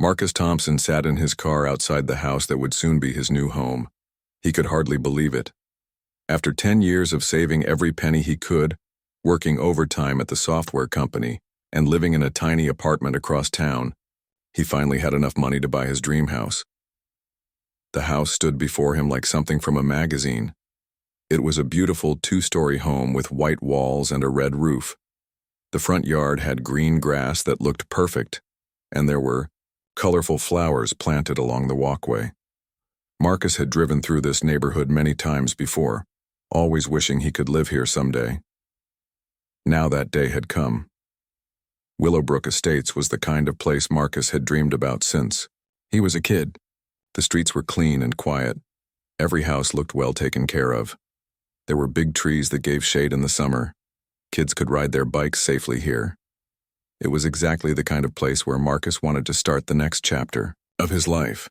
Marcus Thompson sat in his car outside the house that would soon be his new home. He could hardly believe it. After 10 years of saving every penny he could, working overtime at the software company, and living in a tiny apartment across town, he finally had enough money to buy his dream house. The house stood before him like something from a magazine. It was a beautiful 2-story home with white walls and a red roof. The front yard had green grass that looked perfect, and there were colorful flowers planted along the walkway. Marcus had driven through this neighborhood many times before, always wishing he could live here someday. Now that day had come. Willowbrook Estates was the kind of place Marcus had dreamed about since he was a kid. The streets were clean and quiet. Every house looked well taken care of. There were big trees that gave shade in the summer. Kids could ride their bikes safely here. It was exactly the kind of place where Marcus wanted to start the next chapter of his life.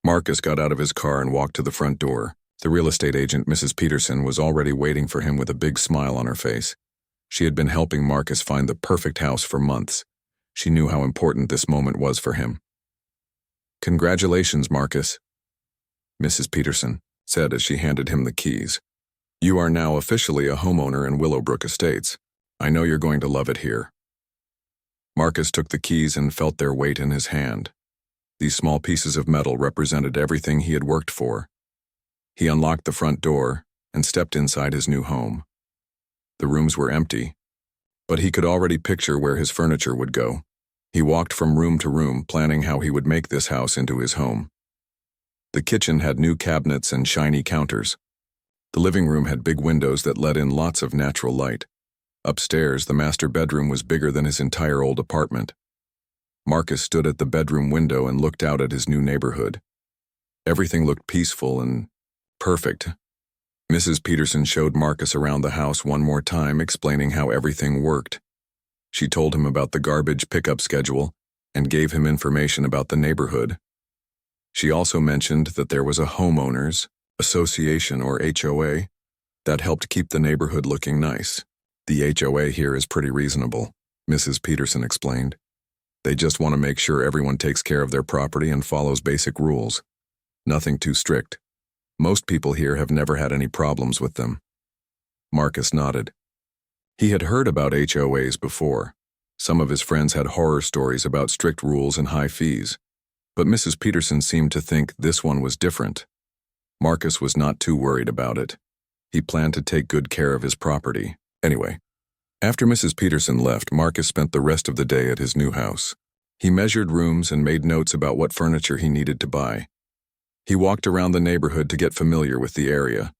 Marcus got out of his car and walked to the front door. The real estate agent, Mrs. Peterson, was already waiting for him with a big smile on her face. She had been helping Marcus find the perfect house for months. She knew how important this moment was for him. "Congratulations, Marcus," Mrs. Peterson said as she handed him the keys. "You are now officially a homeowner in Willowbrook Estates. I know you're going to love it here." Marcus took the keys and felt their weight in his hand. These small pieces of metal represented everything he had worked for. He unlocked the front door and stepped inside his new home. The rooms were empty, but he could already picture where his furniture would go. He walked from room to room, planning how he would make this house into his home. The kitchen had new cabinets and shiny counters. The living room had big windows that let in lots of natural light. Upstairs, the master bedroom was bigger than his entire old apartment. Marcus stood at the bedroom window and looked out at his new neighborhood. Everything looked peaceful and perfect. Mrs. Peterson showed Marcus around the house one more time, explaining how everything worked. She told him about the garbage pickup schedule and gave him information about the neighborhood. She also mentioned that there was a homeowners association, or HOA, that helped keep the neighborhood looking nice. "The HOA here is pretty reasonable," Mrs. Peterson explained. "They just want to make sure everyone takes care of their property and follows basic rules. Nothing too strict. Most people here have never had any problems with them." Marcus nodded. He had heard about HOAs before. Some of his friends had horror stories about strict rules and high fees, but Mrs. Peterson seemed to think this one was different. Marcus was not too worried about it. He planned to take good care of his property. Anyway, after Mrs. Peterson left, Marcus spent the rest of the day at his new house. He measured rooms and made notes about what furniture he needed to buy. He walked around the neighborhood to get familiar with the area.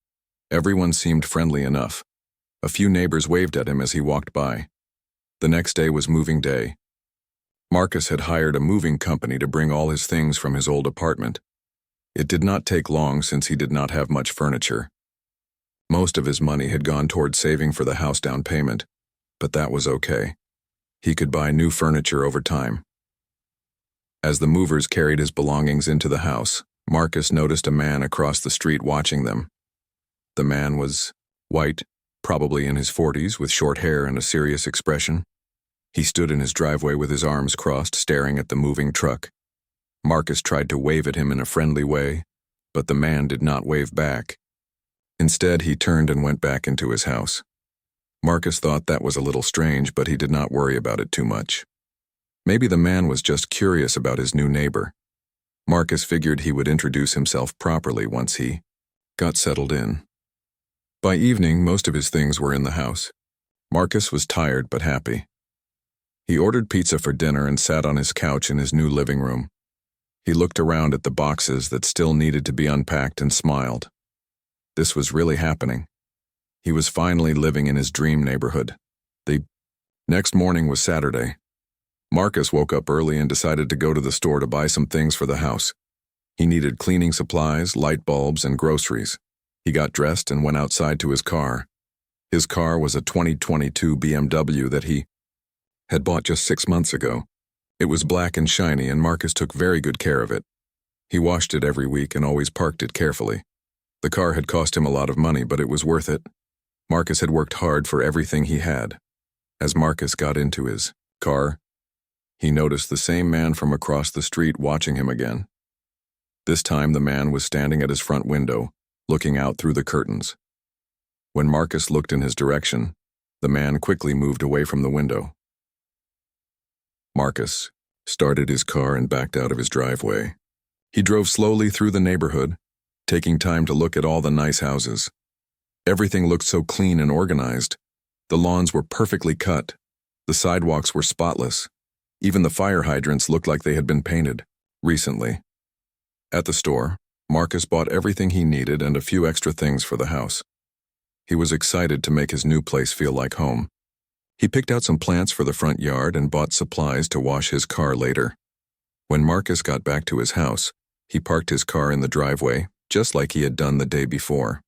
Everyone seemed friendly enough. A few neighbors waved at him as he walked by. The next day was moving day. Marcus had hired a moving company to bring all his things from his old apartment. It did not take long since he did not have much furniture. Most of his money had gone toward saving for the house down payment, but that was okay. He could buy new furniture over time. As the movers carried his belongings into the house, Marcus noticed a man across the street watching them. The man was white, probably in his 40s, with short hair and a serious expression. He stood in his driveway with his arms crossed, staring at the moving truck. Marcus tried to wave at him in a friendly way, but the man did not wave back. Instead, he turned and went back into his house. Marcus thought that was a little strange, but he did not worry about it too much. Maybe the man was just curious about his new neighbor. Marcus figured he would introduce himself properly once he got settled in. By evening, most of his things were in the house. Marcus was tired but happy. He ordered pizza for dinner and sat on his couch in his new living room. He looked around at the boxes that still needed to be unpacked and smiled. This was really happening. He was finally living in his dream neighborhood. The next morning was Saturday. Marcus woke up early and decided to go to the store to buy some things for the house. He needed cleaning supplies, light bulbs, and groceries. He got dressed and went outside to his car. His car was a 2022 BMW that he had bought just 6 months ago. It was black and shiny, and Marcus took very good care of it. He washed it every week and always parked it carefully. The car had cost him a lot of money, but it was worth it. Marcus had worked hard for everything he had. As Marcus got into his car, He noticed the same man from across the street watching him again. This time the man was standing at his front window, looking out through the curtains. When Marcus looked in his direction, the man quickly moved away from the window. Marcus started his car and backed out of his driveway. He drove slowly through the neighborhood, taking time to look at all the nice houses. Everything looked so clean and organized. The lawns were perfectly cut. The sidewalks were spotless. Even the fire hydrants looked like they had been painted recently. At the store, Marcus bought everything he needed and a few extra things for the house. He was excited to make his new place feel like home. He picked out some plants for the front yard and bought supplies to wash his car later. When Marcus got back to his house, he parked his car in the driveway, just like he had done the day before.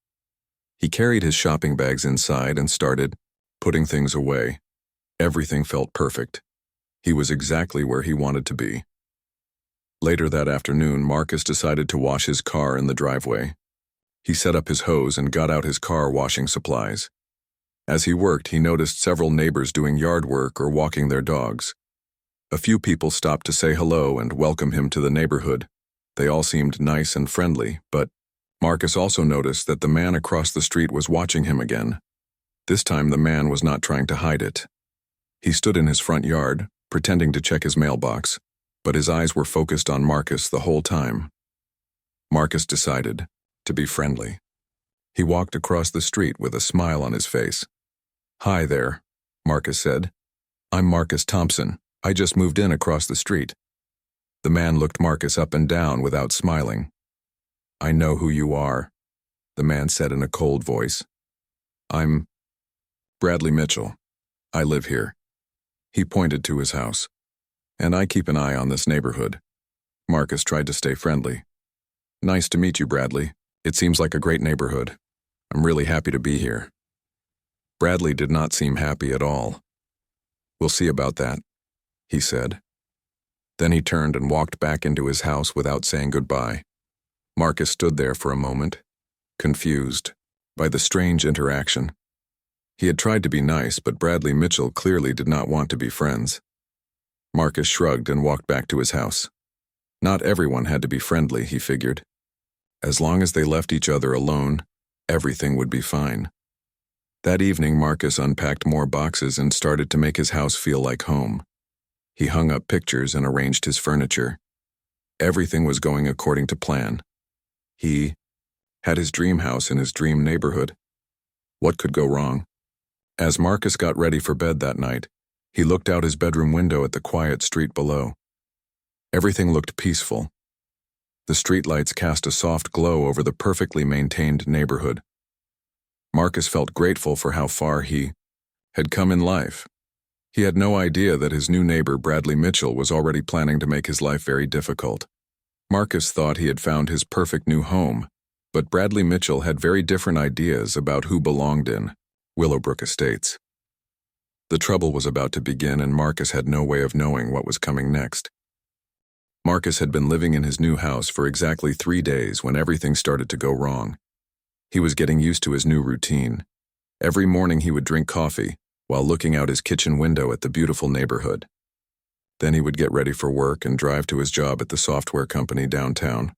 He carried his shopping bags inside and started putting things away. Everything felt perfect. He was exactly where he wanted to be. Later that afternoon, Marcus decided to wash his car in the driveway. He set up his hose and got out his car washing supplies. As he worked, he noticed several neighbors doing yard work or walking their dogs. A few people stopped to say hello and welcome him to the neighborhood. They all seemed nice and friendly, but Marcus also noticed that the man across the street was watching him again. This time the man was not trying to hide it. He stood in his front yard, pretending to check his mailbox, but his eyes were focused on Marcus the whole time. Marcus decided to be friendly. He walked across the street with a smile on his face. "Hi there," Marcus said. "I'm Marcus Thompson. I just moved in across the street." The man looked Marcus up and down without smiling. "I know who you are," the man said in a cold voice. "I'm Bradley Mitchell. I live here." He pointed to his house. "And I keep an eye on this neighborhood." Marcus tried to stay friendly. "Nice to meet you, Bradley. It seems like a great neighborhood. I'm really happy to be here." Bradley did not seem happy at all. "We'll see about that," he said. Then he turned and walked back into his house without saying goodbye. Marcus stood there for a moment, confused by the strange interaction. He had tried to be nice, but Bradley Mitchell clearly did not want to be friends. Marcus shrugged and walked back to his house. Not everyone had to be friendly, he figured. As long as they left each other alone, everything would be fine. That evening, Marcus unpacked more boxes and started to make his house feel like home. He hung up pictures and arranged his furniture. Everything was going according to plan. He had his dream house in his dream neighborhood. What could go wrong? As Marcus got ready for bed that night, he looked out his bedroom window at the quiet street below. Everything looked peaceful. The streetlights cast a soft glow over the perfectly maintained neighborhood. Marcus felt grateful for how far he had come in life. He had no idea that his new neighbor, Bradley Mitchell, was already planning to make his life very difficult. Marcus thought he had found his perfect new home, but Bradley Mitchell had very different ideas about who belonged in Willowbrook Estates. The trouble was about to begin, and Marcus had no way of knowing what was coming next. Marcus had been living in his new house for exactly 3 days when everything started to go wrong. He was getting used to his new routine. Every morning he would drink coffee while looking out his kitchen window at the beautiful neighborhood. Then he would get ready for work and drive to his job at the software company downtown.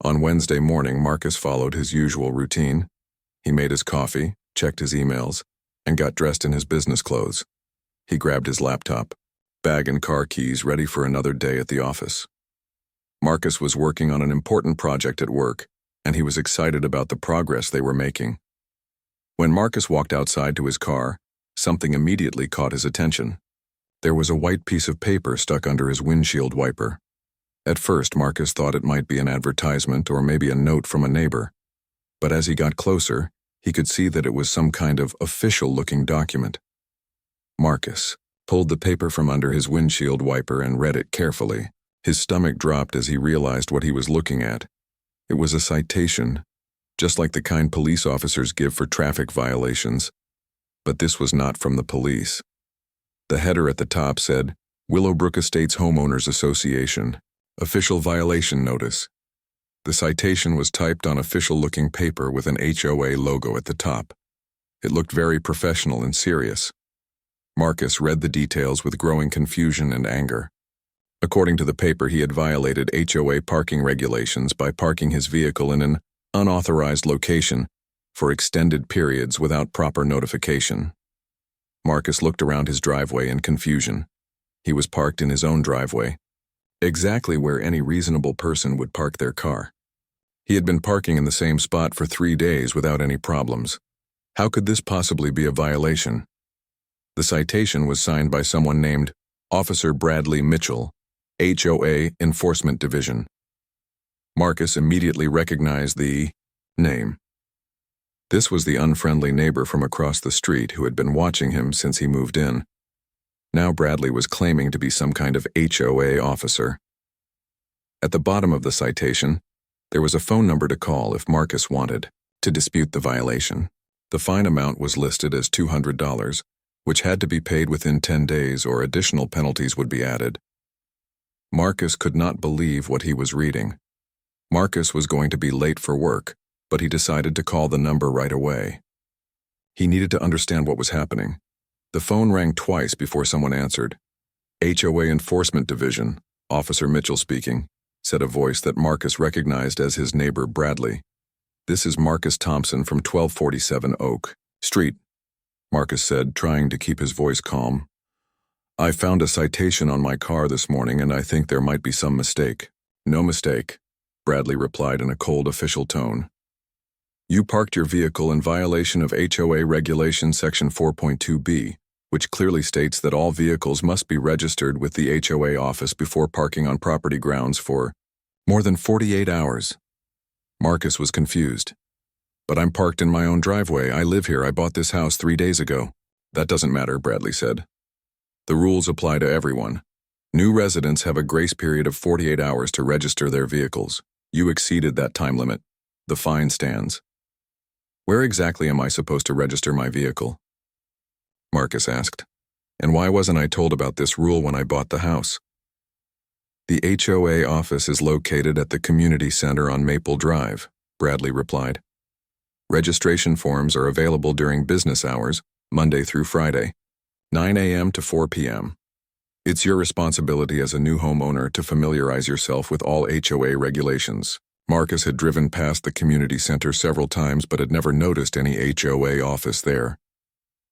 On Wednesday morning, Marcus followed his usual routine. He made his coffee, checked his emails, and got dressed in his business clothes. He grabbed his laptop, bag and car keys, ready for another day at the office. Marcus was working on an important project at work, and he was excited about the progress they were making. When Marcus walked outside to his car, something immediately caught his attention. There was a white piece of paper stuck under his windshield wiper. At first, Marcus thought it might be an advertisement or maybe a note from a neighbor. But as he got closer, he could see that it was some kind of official-looking document. Marcus pulled the paper from under his windshield wiper and read it carefully. His stomach dropped as he realized what he was looking at. It was a citation, just like the kind police officers give for traffic violations. But this was not from the police. The header at the top said, "Willowbrook Estates Homeowners Association, Official Violation Notice." The citation was typed on official-looking paper with an HOA logo at the top. It looked very professional and serious. Marcus read the details with growing confusion and anger. According to the paper, he had violated HOA parking regulations by parking his vehicle in an unauthorized location for extended periods without proper notification. Marcus looked around his driveway in confusion. He was parked in his own driveway, exactly where any reasonable person would park their car. He had been parking in the same spot for 3 days without any problems. How could this possibly be a violation? The citation was signed by someone named Officer Bradley Mitchell, HOA Enforcement Division. Marcus immediately recognized the name. This was the unfriendly neighbor from across the street who had been watching him since he moved in. Now Bradley was claiming to be some kind of HOA officer. At the bottom of the citation, there was a phone number to call if Marcus wanted to dispute the violation. The fine amount was listed as $200, which had to be paid within 10 days or additional penalties would be added. Marcus could not believe what he was reading. Marcus was going to be late for work, but he decided to call the number right away. He needed to understand what was happening. The phone rang twice before someone answered. HOA Enforcement Division, Officer Mitchell speaking, said a voice that Marcus recognized as his neighbor Bradley. This is Marcus Thompson from 1247 Oak Street, Marcus said, trying to keep his voice calm. I found a citation on my car this morning and I think there might be some mistake. No mistake, Bradley replied in a cold official tone. You parked your vehicle in violation of HOA Regulation Section 4.2b, which clearly states that all vehicles must be registered with the HOA office before parking on property grounds for more than 48 hours. Marcus was confused. But I'm parked in my own driveway. I live here. I bought this house 3 days ago. That doesn't matter, Bradley said. The rules apply to everyone. New residents have a grace period of 48 hours to register their vehicles. You exceeded that time limit. The fine stands. Where exactly am I supposed to register my vehicle? Marcus asked. And why wasn't I told about this rule when I bought the house? The HOA office is located at the community center on Maple Drive, Bradley replied. Registration forms are available during business hours, Monday through Friday, 9 a.m. to 4 p.m. It's your responsibility as a new homeowner to familiarize yourself with all HOA regulations. Marcus had driven past the community center several times but had never noticed any HOA office there.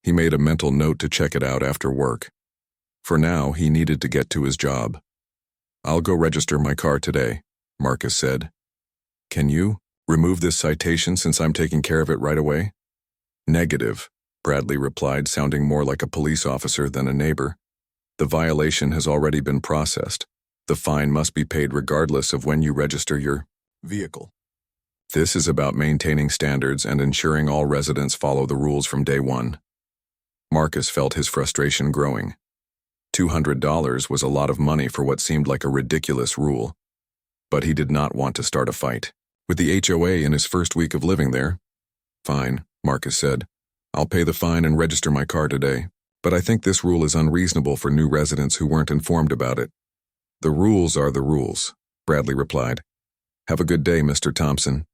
He made a mental note to check it out after work. For now, he needed to get to his job. I'll go register my car today, Marcus said. Can you remove this citation since I'm taking care of it right away? Negative, Bradley replied, sounding more like a police officer than a neighbor. The violation has already been processed. The fine must be paid regardless of when you register your vehicle. This is about maintaining standards and ensuring all residents follow the rules from day one. Marcus felt his frustration growing. $200 was a lot of money for what seemed like a ridiculous rule. But he did not want to start a fight. With the HOA in his first week of living there, fine, Marcus said. I'll pay the fine and register my car today. But I think this rule is unreasonable for new residents who weren't informed about it. The rules are the rules, Bradley replied. Have a good day, Mr. Thompson.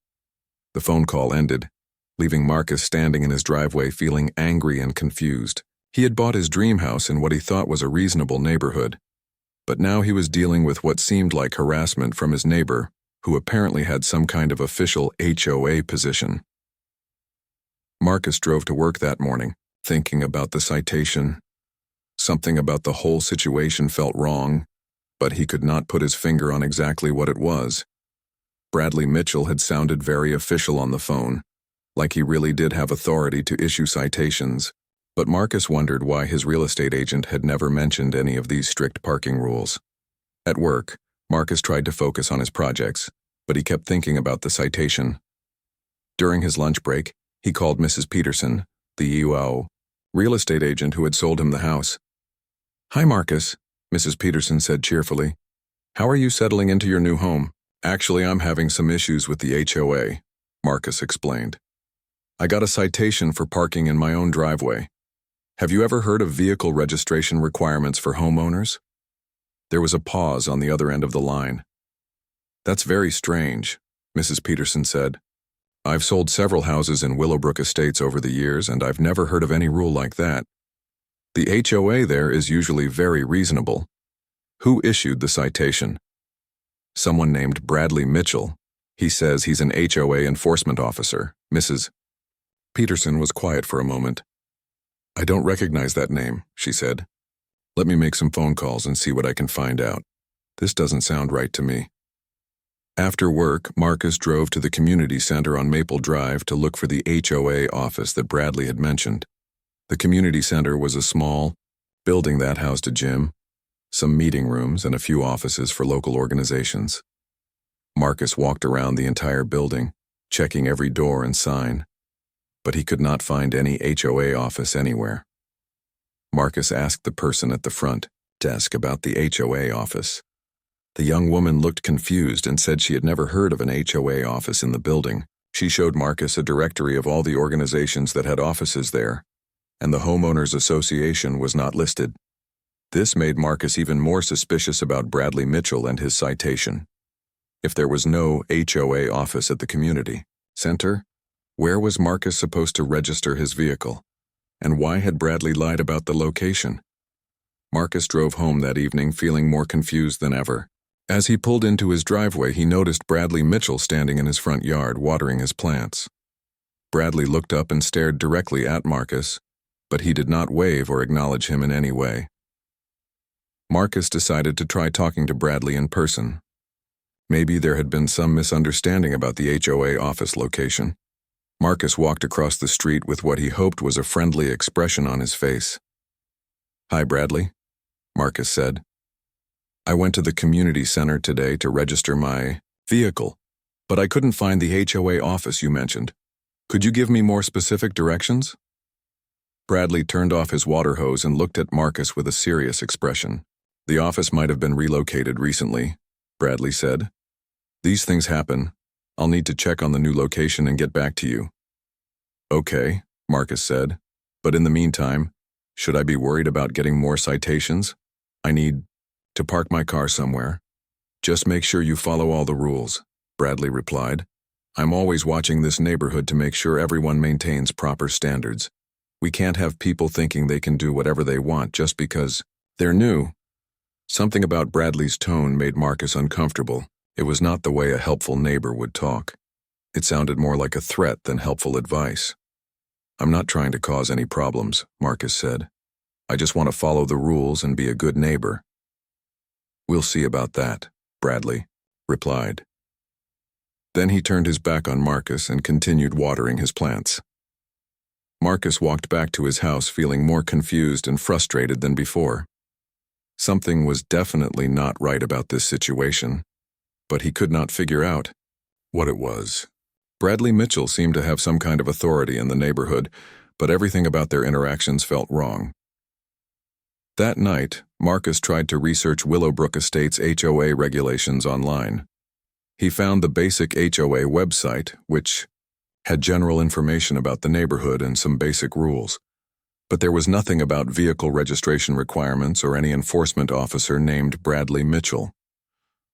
The phone call ended, leaving Marcus standing in his driveway feeling angry and confused. He had bought his dream house in what he thought was a reasonable neighborhood. But now he was dealing with what seemed like harassment from his neighbor, who apparently had some kind of official HOA position. Marcus drove to work that morning, thinking about the citation. Something about the whole situation felt wrong, but he could not put his finger on exactly what it was. Bradley Mitchell had sounded very official on the phone, like he really did have authority to issue citations, but Marcus wondered why his real estate agent had never mentioned any of these strict parking rules. At work, Marcus tried to focus on his projects, but he kept thinking about the citation. During his lunch break, he called Mrs. Peterson, the real estate agent who had sold him the house. Hi, Marcus, Mrs. Peterson said cheerfully. How are you settling into your new home? Actually, I'm having some issues with the HOA, Marcus explained. I got a citation for parking in my own driveway. Have you ever heard of vehicle registration requirements for homeowners? There was a pause on the other end of the line. That's very strange, Mrs. Peterson said. I've sold several houses in Willowbrook Estates over the years, and I've never heard of any rule like that. The HOA there is usually very reasonable. Who issued the citation? Someone named Bradley Mitchell. He says he's an HOA enforcement officer. Mrs. Peterson was quiet for a moment. I don't recognize that name, she said. Let me make some phone calls and see what I can find out. This doesn't sound right to me. After work, Marcus drove to the community center on Maple Drive to look for the HOA office that Bradley had mentioned. The community center was a small building that housed a gym, some meeting rooms, and a few offices for local organizations. Marcus walked around the entire building, checking every door and sign, but he could not find any HOA office anywhere. Marcus asked the person at the front desk about the HOA office. The young woman looked confused and said she had never heard of an HOA office in the building. She showed Marcus a directory of all the organizations that had offices there, and the Homeowners Association was not listed. This made Marcus even more suspicious about Bradley Mitchell and his citation. If there was no HOA office at the community center, where was Marcus supposed to register his vehicle? And why had Bradley lied about the location? Marcus drove home that evening feeling more confused than ever. As he pulled into his driveway, he noticed Bradley Mitchell standing in his front yard watering his plants. Bradley looked up and stared directly at Marcus, but he did not wave or acknowledge him in any way. Marcus decided to try talking to Bradley in person. Maybe there had been some misunderstanding about the HOA office location. Marcus walked across the street with what he hoped was a friendly expression on his face. Hi, Bradley, Marcus said. I went to the community center today to register my vehicle, but I couldn't find the HOA office you mentioned. Could you give me more specific directions? Bradley turned off his water hose and looked at Marcus with a serious expression. The office might have been relocated recently, Bradley said. These things happen. I'll need to check on the new location and get back to you. Okay, Marcus said, but in the meantime, should I be worried about getting more citations? I need to park my car somewhere. Just make sure you follow all the rules, Bradley replied. I'm always watching this neighborhood to make sure everyone maintains proper standards. We can't have people thinking they can do whatever they want just because they're new. Something about Bradley's tone made Marcus uncomfortable. It was not the way a helpful neighbor would talk. It sounded more like a threat than helpful advice. I'm not trying to cause any problems, Marcus said. I just want to follow the rules and be a good neighbor. We'll see about that, Bradley replied. Then he turned his back on Marcus and continued watering his plants. Marcus walked back to his house feeling more confused and frustrated than before. Something was definitely not right about this situation, but he could not figure out what it was. Bradley Mitchell seemed to have some kind of authority in the neighborhood, but everything about their interactions felt wrong. That night, Marcus tried to research Willowbrook Estates' HOA regulations online. He found the basic HOA website, which had general information about the neighborhood and some basic rules, but there was nothing about vehicle registration requirements or any enforcement officer named Bradley Mitchell.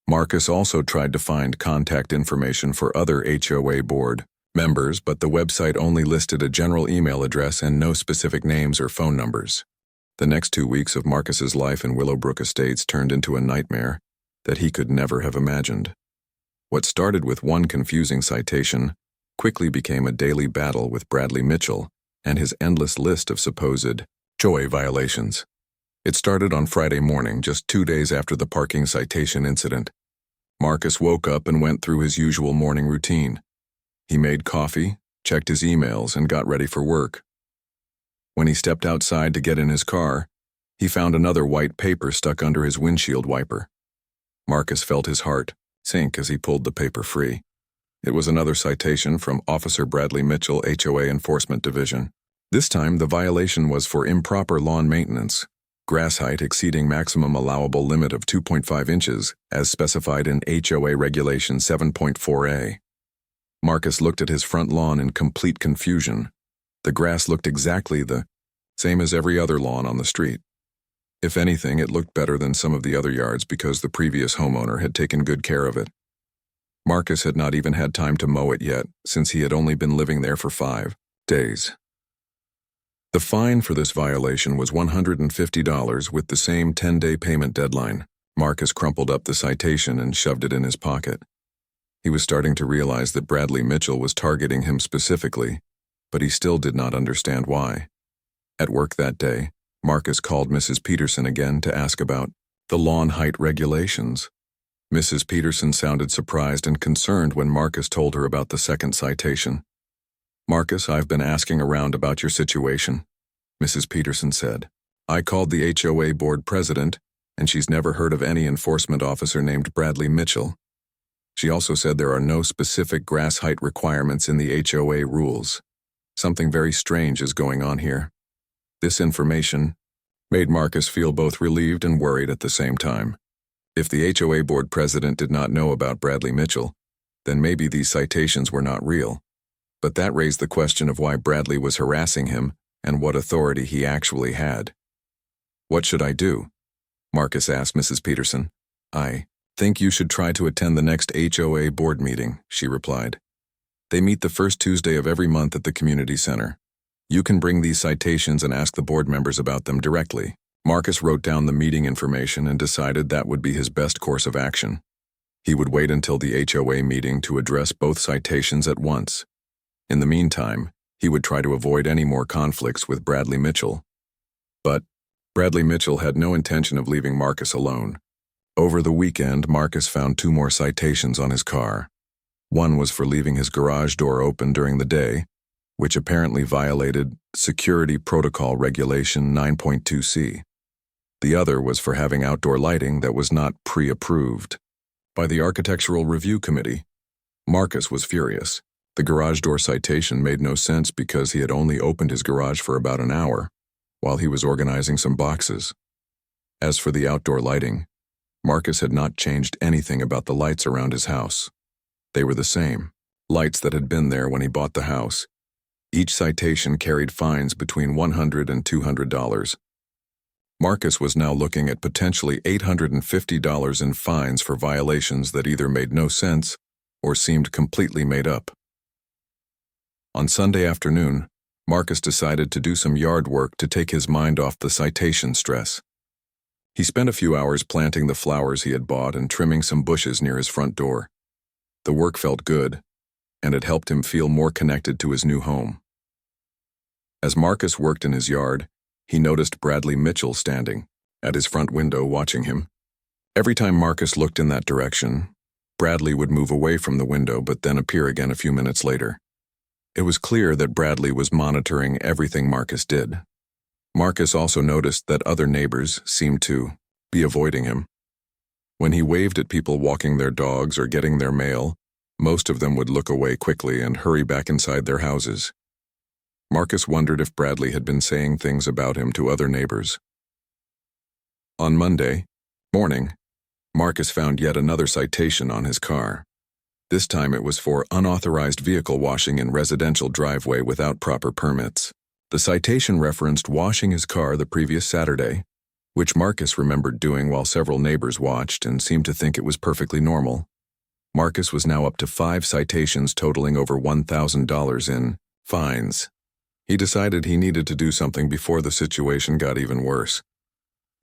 Marcus also tried to find contact information for other HOA board members, but the website only listed a general email address and no specific names or phone numbers. The next 2 weeks of Marcus's life in Willowbrook Estates turned into a nightmare that he could never have imagined. What started with one confusing citation quickly became a daily battle with Bradley Mitchell and his endless list of supposed HOA violations. It started on Friday morning, just 2 days after the parking citation incident. Marcus woke up and went through his usual morning routine. He made coffee, checked his emails, and got ready for work. When he stepped outside to get in his car, he found another white paper stuck under his windshield wiper. Marcus felt his heart sink as he pulled the paper free. It was another citation from Officer Bradley Mitchell, HOA Enforcement Division. This time, the violation was for improper lawn maintenance, grass height exceeding maximum allowable limit of 2.5 inches, as specified in HOA Regulation 7.4a. Marcus looked at his front lawn in complete confusion. The grass looked exactly the same as every other lawn on the street. If anything, it looked better than some of the other yards because the previous homeowner had taken good care of it. Marcus had not even had time to mow it yet, since he had only been living there for 5 days. The fine for this violation was $150 with the same 10-day payment deadline. Marcus crumpled up the citation and shoved it in his pocket. He was starting to realize that Bradley Mitchell was targeting him specifically, but he still did not understand why. At work that day, Marcus called Mrs. Peterson again to ask about the lawn height regulations. Mrs. Peterson sounded surprised and concerned when Marcus told her about the second citation. "Marcus, I've been asking around about your situation," Mrs. Peterson said. "I called the HOA board president, and she's never heard of any enforcement officer named Bradley Mitchell. She also said there are no specific grass height requirements in the HOA rules. Something very strange is going on here." This information made Marcus feel both relieved and worried at the same time. If the HOA board president did not know about Bradley Mitchell, then maybe these citations were not real. But that raised the question of why Bradley was harassing him and what authority he actually had. "What should I do?" Marcus asked Mrs. Peterson. "I think you should try to attend the next HOA board meeting," she replied. "They meet the first Tuesday of every month at the community center. You can bring these citations and ask the board members about them directly." Marcus wrote down the meeting information and decided that would be his best course of action. He would wait until the HOA meeting to address both citations at once. In the meantime, he would try to avoid any more conflicts with Bradley Mitchell. But Bradley Mitchell had no intention of leaving Marcus alone. Over the weekend, Marcus found 2 more citations on his car. One was for leaving his garage door open during the day, which apparently violated Security Protocol Regulation 9.2c. The other was for having outdoor lighting that was not pre-approved by the Architectural Review Committee. Marcus was furious. The garage door citation made no sense because he had only opened his garage for about an hour while he was organizing some boxes. As for the outdoor lighting, Marcus had not changed anything about the lights around his house. They were the same, lights that had been there when he bought the house. Each citation carried fines between $100 and $200. Marcus was now looking at potentially $850 in fines for violations that either made no sense or seemed completely made up. On Sunday afternoon, Marcus decided to do some yard work to take his mind off the citation stress. He spent a few hours planting the flowers he had bought and trimming some bushes near his front door. The work felt good, and it helped him feel more connected to his new home. As Marcus worked in his yard, he noticed Bradley Mitchell standing at his front window watching him. Every time Marcus looked in that direction, Bradley would move away from the window but then appear again a few minutes later. It was clear that Bradley was monitoring everything Marcus did. Marcus also noticed that other neighbors seemed to be avoiding him. When he waved at people walking their dogs or getting their mail, most of them would look away quickly and hurry back inside their houses. Marcus wondered if Bradley had been saying things about him to other neighbors. On Monday morning, Marcus found yet another citation on his car. This time it was for unauthorized vehicle washing in residential driveway without proper permits. The citation referenced washing his car the previous Saturday, which Marcus remembered doing while several neighbors watched and seemed to think it was perfectly normal. Marcus was now up to 5 citations totaling over $1,000 in fines. He decided he needed to do something before the situation got even worse.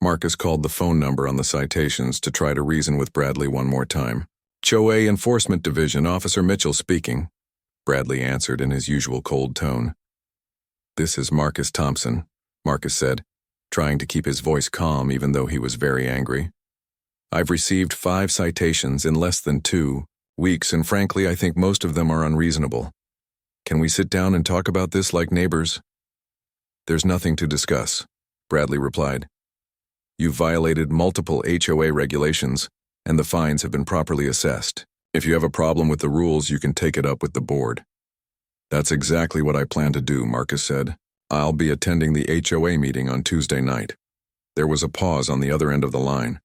Marcus called the phone number on the citations to try to reason with Bradley one more time. "HOA Enforcement Division, Officer Mitchell speaking," Bradley answered in his usual cold tone. "This is Marcus Thompson," Marcus said, trying to keep his voice calm even though he was very angry. "I've received 5 citations in less than 2 weeks, and frankly, I think most of them are unreasonable. Can we sit down and talk about this like neighbors?" "There's nothing to discuss," Bradley replied. "You've violated multiple HOA regulations, and the fines have been properly assessed. If you have a problem with the rules, you can take it up with the board." "That's exactly what I plan to do," Marcus said. "I'll be attending the HOA meeting on Tuesday night." There was a pause on the other end of the line.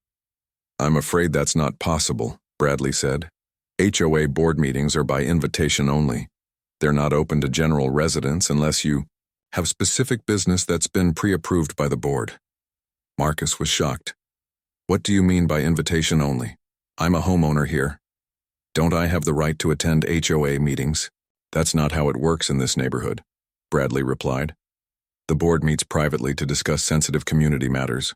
"I'm afraid that's not possible," Bradley said. "HOA board meetings are by invitation only. They're not open to general residents unless you have specific business that's been pre-approved by the board." Marcus was shocked. "What do you mean by invitation only? I'm a homeowner here. Don't I have the right to attend HOA meetings?" "That's not how it works in this neighborhood," Bradley replied. "The board meets privately to discuss sensitive community matters.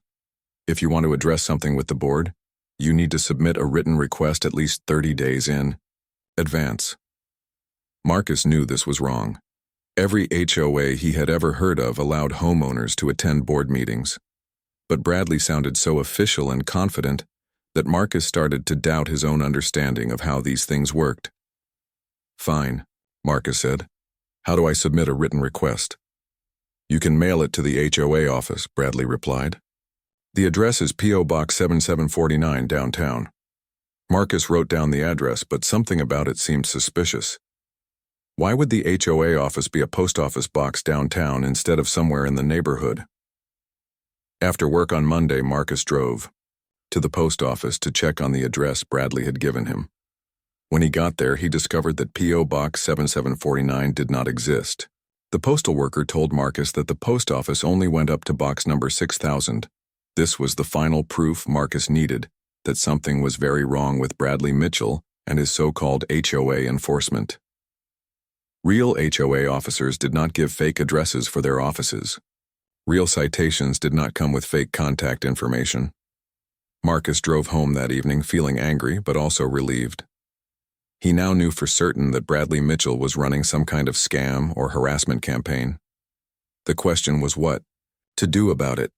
If you want to address something with the board, You need to submit a written request at least 30 days in advance. Marcus knew this was wrong. Every HOA he had ever heard of allowed homeowners to attend board meetings. But Bradley sounded so official and confident that Marcus started to doubt his own understanding of how these things worked. "Fine," Marcus said. "How do I submit a written request?" "You can mail it to the HOA office," Bradley replied. "The address is P.O. Box 7749 downtown." Marcus wrote down the address, but something about it seemed suspicious. Why would the HOA office be a post office box downtown instead of somewhere in the neighborhood? After work on Monday, Marcus drove to the post office to check on the address Bradley had given him. When he got there, he discovered that P.O. Box 7749 did not exist. The postal worker told Marcus that the post office only went up to box number 6000. This was the final proof Marcus needed that something was very wrong with Bradley Mitchell and his so-called HOA enforcement. Real HOA officers did not give fake addresses for their offices. Real citations did not come with fake contact information. Marcus drove home that evening feeling angry but also relieved. He now knew for certain that Bradley Mitchell was running some kind of scam or harassment campaign. The question was what to do about it.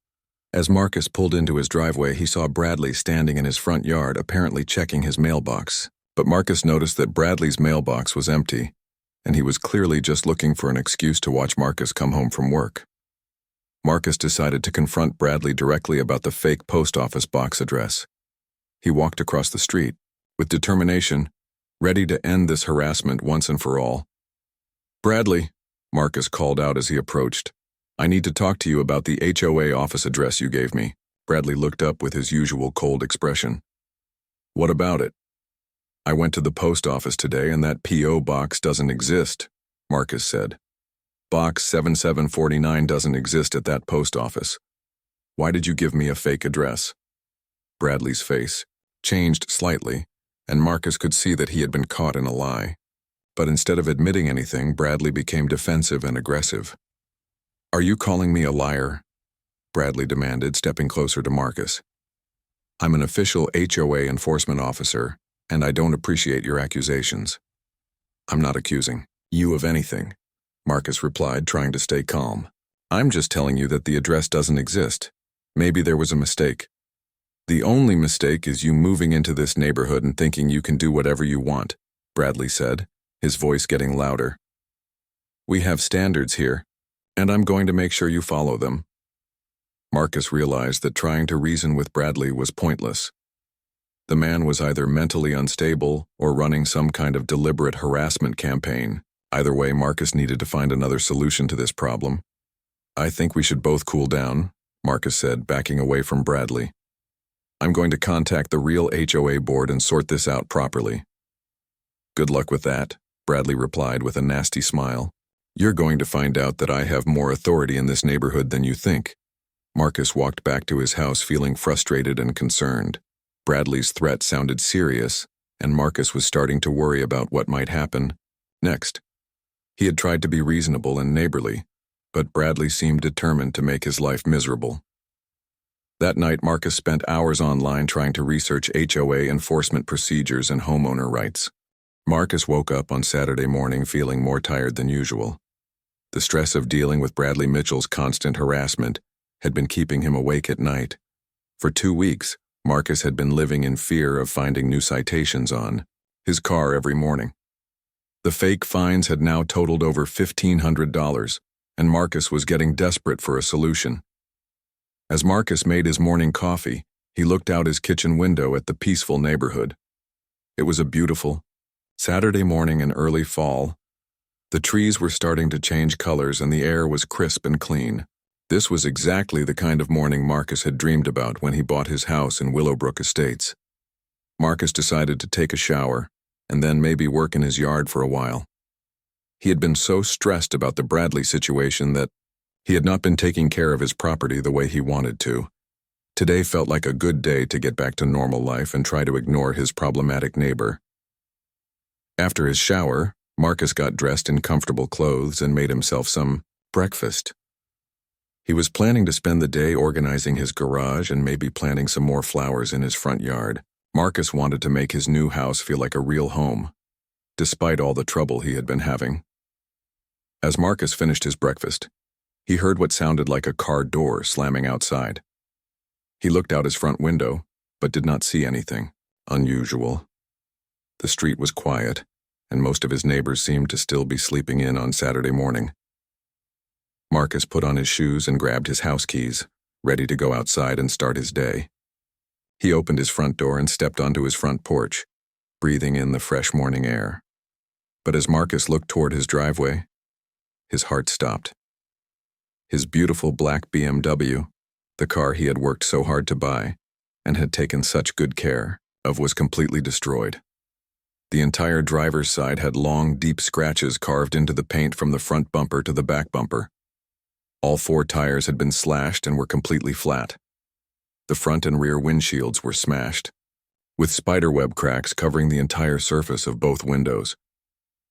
As Marcus pulled into his driveway, he saw Bradley standing in his front yard, apparently checking his mailbox. But Marcus noticed that Bradley's mailbox was empty, and he was clearly just looking for an excuse to watch Marcus come home from work. Marcus decided to confront Bradley directly about the fake post office box address. He walked across the street, with determination, ready to end this harassment once and for all. "Bradley," Marcus called out as he approached, "I need to talk to you about the HOA office address you gave me." Bradley looked up with his usual cold expression. "What about it?" "I went to the post office today and that P.O. box doesn't exist," Marcus said. "Box 7749 doesn't exist at that post office. Why did you give me a fake address?" Bradley's face changed slightly, and Marcus could see that he had been caught in a lie. But instead of admitting anything, Bradley became defensive and aggressive. "Are you calling me a liar?" Bradley demanded, stepping closer to Marcus. "I'm an official HOA enforcement officer, and I don't appreciate your accusations." "I'm not accusing you of anything," Marcus replied, trying to stay calm. "I'm just telling you that the address doesn't exist. Maybe there was a mistake. The only mistake is you moving into this neighborhood and thinking you can do whatever you want," Bradley said, his voice getting louder. "We have standards here, and I'm going to make sure you follow them." Marcus realized that trying to reason with Bradley was pointless. The man was either mentally unstable or running some kind of deliberate harassment campaign. Either way, Marcus needed to find another solution to this problem. "I think we should both cool down," Marcus said, backing away from Bradley. "I'm going to contact the real HOA board and sort this out properly." "Good luck with that," Bradley replied with a nasty smile. "You're going to find out that I have more authority in this neighborhood than you think." Marcus walked back to his house feeling frustrated and concerned. Bradley's threat sounded serious, and Marcus was starting to worry about what might happen next. He had tried to be reasonable and neighborly, but Bradley seemed determined to make his life miserable. That night, Marcus spent hours online trying to research HOA enforcement procedures and homeowner rights. Marcus woke up on Saturday morning feeling more tired than usual. The stress of dealing with Bradley Mitchell's constant harassment had been keeping him awake at night. For 2 weeks, Marcus had been living in fear of finding new citations on his car every morning. The fake fines had now totaled over $1,500, and Marcus was getting desperate for a solution. As Marcus made his morning coffee, he looked out his kitchen window at the peaceful neighborhood. It was a beautiful Saturday morning in early fall. The trees were starting to change colors and the air was crisp and clean. This was exactly the kind of morning Marcus had dreamed about when he bought his house in Willowbrook Estates. Marcus decided to take a shower and then maybe work in his yard for a while. He had been so stressed about the Bradley situation that he had not been taking care of his property the way he wanted to. Today felt like a good day to get back to normal life and try to ignore his problematic neighbor. After his shower, Marcus got dressed in comfortable clothes and made himself some breakfast. He was planning to spend the day organizing his garage and maybe planting some more flowers in his front yard. Marcus wanted to make his new house feel like a real home, despite all the trouble he had been having. As Marcus finished his breakfast, he heard what sounded like a car door slamming outside. He looked out his front window, but did not see anything unusual. The street was quiet, and most of his neighbors seemed to still be sleeping in on Saturday morning. Marcus put on his shoes and grabbed his house keys, ready to go outside and start his day. He opened his front door and stepped onto his front porch, breathing in the fresh morning air. But as Marcus looked toward his driveway, his heart stopped. His beautiful black BMW, the car he had worked so hard to buy and had taken such good care of, was completely destroyed. The entire driver's side had long, deep scratches carved into the paint from the front bumper to the back bumper. All 4 tires had been slashed and were completely flat. The front and rear windshields were smashed, with spiderweb cracks covering the entire surface of both windows.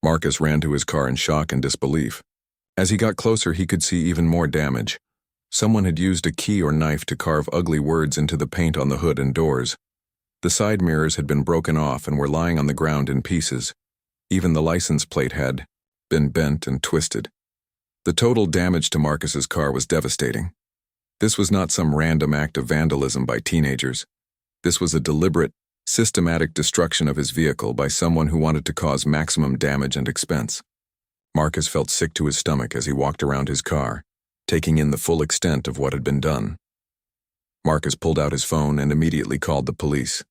Marcus ran to his car in shock and disbelief. As he got closer, he could see even more damage. Someone had used a key or knife to carve ugly words into the paint on the hood and doors. The side mirrors had been broken off and were lying on the ground in pieces. Even the license plate had been bent and twisted. The total damage to Marcus's car was devastating. This was not some random act of vandalism by teenagers. This was a deliberate, systematic destruction of his vehicle by someone who wanted to cause maximum damage and expense. Marcus felt sick to his stomach as he walked around his car, taking in the full extent of what had been done. Marcus pulled out his phone and immediately called the police.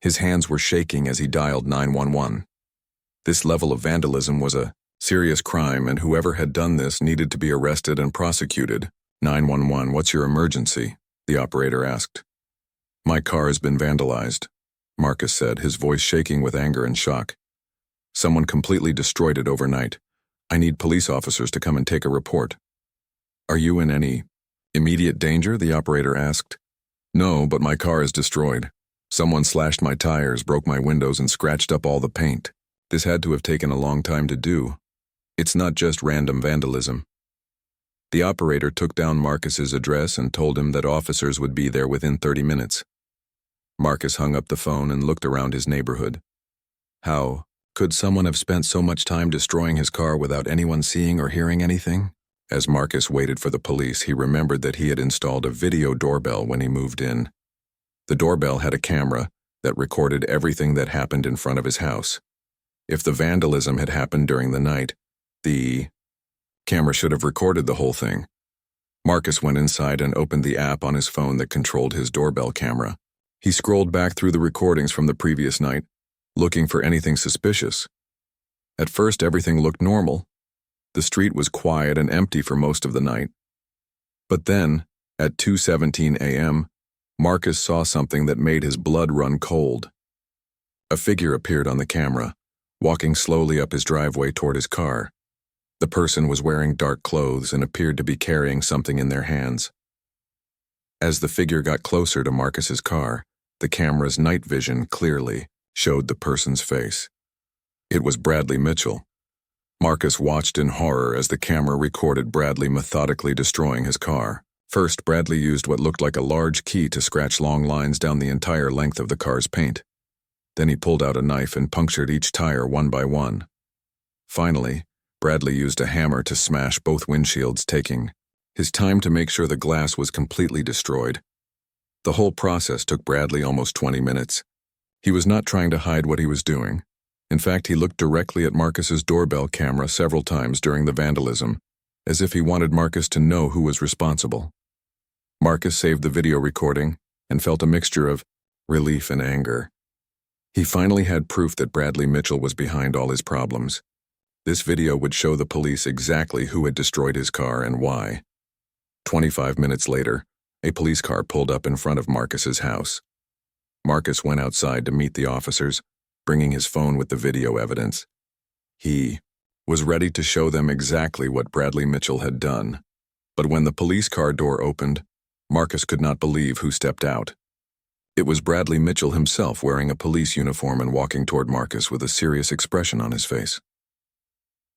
His hands were shaking as he dialed 911. This level of vandalism was a serious crime, and whoever had done this needed to be arrested and prosecuted. 911, what's your emergency? The operator asked. My car has been vandalized, Marcus said, his voice shaking with anger and shock. Someone completely destroyed it overnight. I need police officers to come and take a report. Are you in any immediate danger? The operator asked. No, but my car is destroyed. Someone slashed my tires, broke my windows, and scratched up all the paint. This had to have taken a long time to do. It's not just random vandalism. The operator took down Marcus's address and told him that officers would be there within 30 minutes. Marcus hung up the phone and looked around his neighborhood. How could someone have spent so much time destroying his car without anyone seeing or hearing anything? As Marcus waited for the police, he remembered that he had installed a video doorbell when he moved in. The doorbell had a camera that recorded everything that happened in front of his house. If the vandalism had happened during the night, the camera should have recorded the whole thing. Marcus went inside and opened the app on his phone that controlled his doorbell camera. He scrolled back through the recordings from the previous night, looking for anything suspicious. At first, everything looked normal. The street was quiet and empty for most of the night. But then, at 2:17 a.m., Marcus saw something that made his blood run cold. A figure appeared on the camera, walking slowly up his driveway toward his car. The person was wearing dark clothes and appeared to be carrying something in their hands. As the figure got closer to Marcus's car, the camera's night vision clearly showed the person's face. It was Bradley Mitchell. Marcus watched in horror as the camera recorded Bradley methodically destroying his car. First, Bradley used what looked like a large key to scratch long lines down the entire length of the car's paint. Then he pulled out a knife and punctured each tire one by one. Finally, Bradley used a hammer to smash both windshields, taking his time to make sure the glass was completely destroyed. The whole process took Bradley almost 20 minutes. He was not trying to hide what he was doing. In fact, he looked directly at Marcus's doorbell camera several times during the vandalism, as if he wanted Marcus to know who was responsible. Marcus saved the video recording and felt a mixture of relief and anger. He finally had proof that Bradley Mitchell was behind all his problems. This video would show the police exactly who had destroyed his car and why. 25 minutes later, a police car pulled up in front of Marcus's house. Marcus went outside to meet the officers, bringing his phone with the video evidence. He was ready to show them exactly what Bradley Mitchell had done. But when the police car door opened, Marcus could not believe who stepped out. It was Bradley Mitchell himself, wearing a police uniform and walking toward Marcus with a serious expression on his face.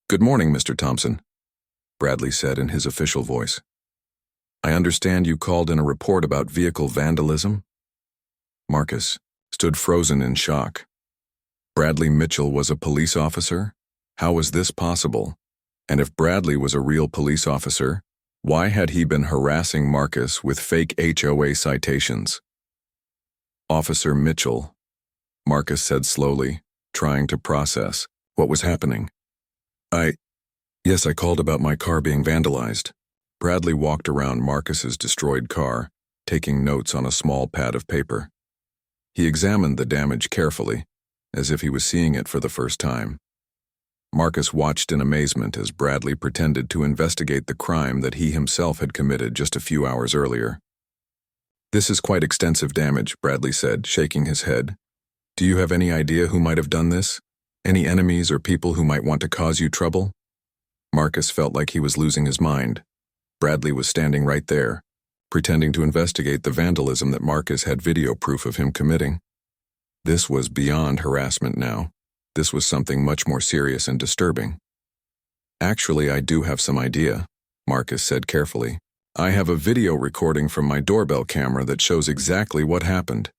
"Good morning, Mr. Thompson," Bradley said in his official voice. "I understand you called in a report about vehicle vandalism?" Marcus stood frozen in shock. Bradley Mitchell was a police officer? How was this possible? And if Bradley was a real police officer, why had he been harassing Marcus with fake HOA citations? Officer Mitchell, Marcus said slowly, trying to process what was happening. Yes, I called about my car being vandalized. Bradley walked around Marcus's destroyed car, taking notes on a small pad of paper. He examined the damage carefully, as if he was seeing it for the first time. Marcus watched in amazement as Bradley pretended to investigate the crime that he himself had committed just a few hours earlier. "This is quite extensive damage," Bradley said, shaking his head. "Do you have any idea who might have done this? Any enemies or people who might want to cause you trouble?" Marcus felt like he was losing his mind. Bradley was standing right there, pretending to investigate the vandalism that Marcus had video proof of him committing. This was beyond harassment now. This was something much more serious and disturbing. "Actually, I do have some idea," Marcus said carefully. "I have a video recording from my doorbell camera that shows exactly what happened."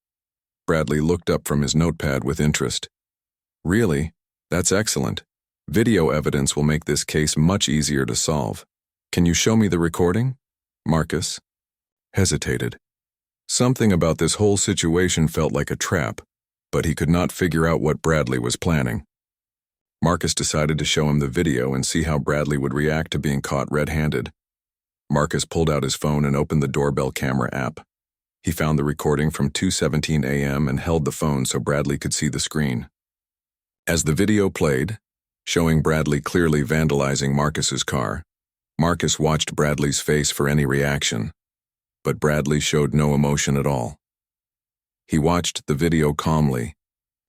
Bradley looked up from his notepad with interest. "Really? That's excellent. Video evidence will make this case much easier to solve. Can you show me the recording?" Marcus hesitated. Something about this whole situation felt like a trap, but he could not figure out what Bradley was planning. Marcus decided to show him the video and see how Bradley would react to being caught red-handed. Marcus pulled out his phone and opened the doorbell camera app. He found the recording from 2:17 a.m. and held the phone so Bradley could see the screen. As the video played, showing Bradley clearly vandalizing Marcus's car, Marcus watched Bradley's face for any reaction, but Bradley showed no emotion at all. He watched the video calmly,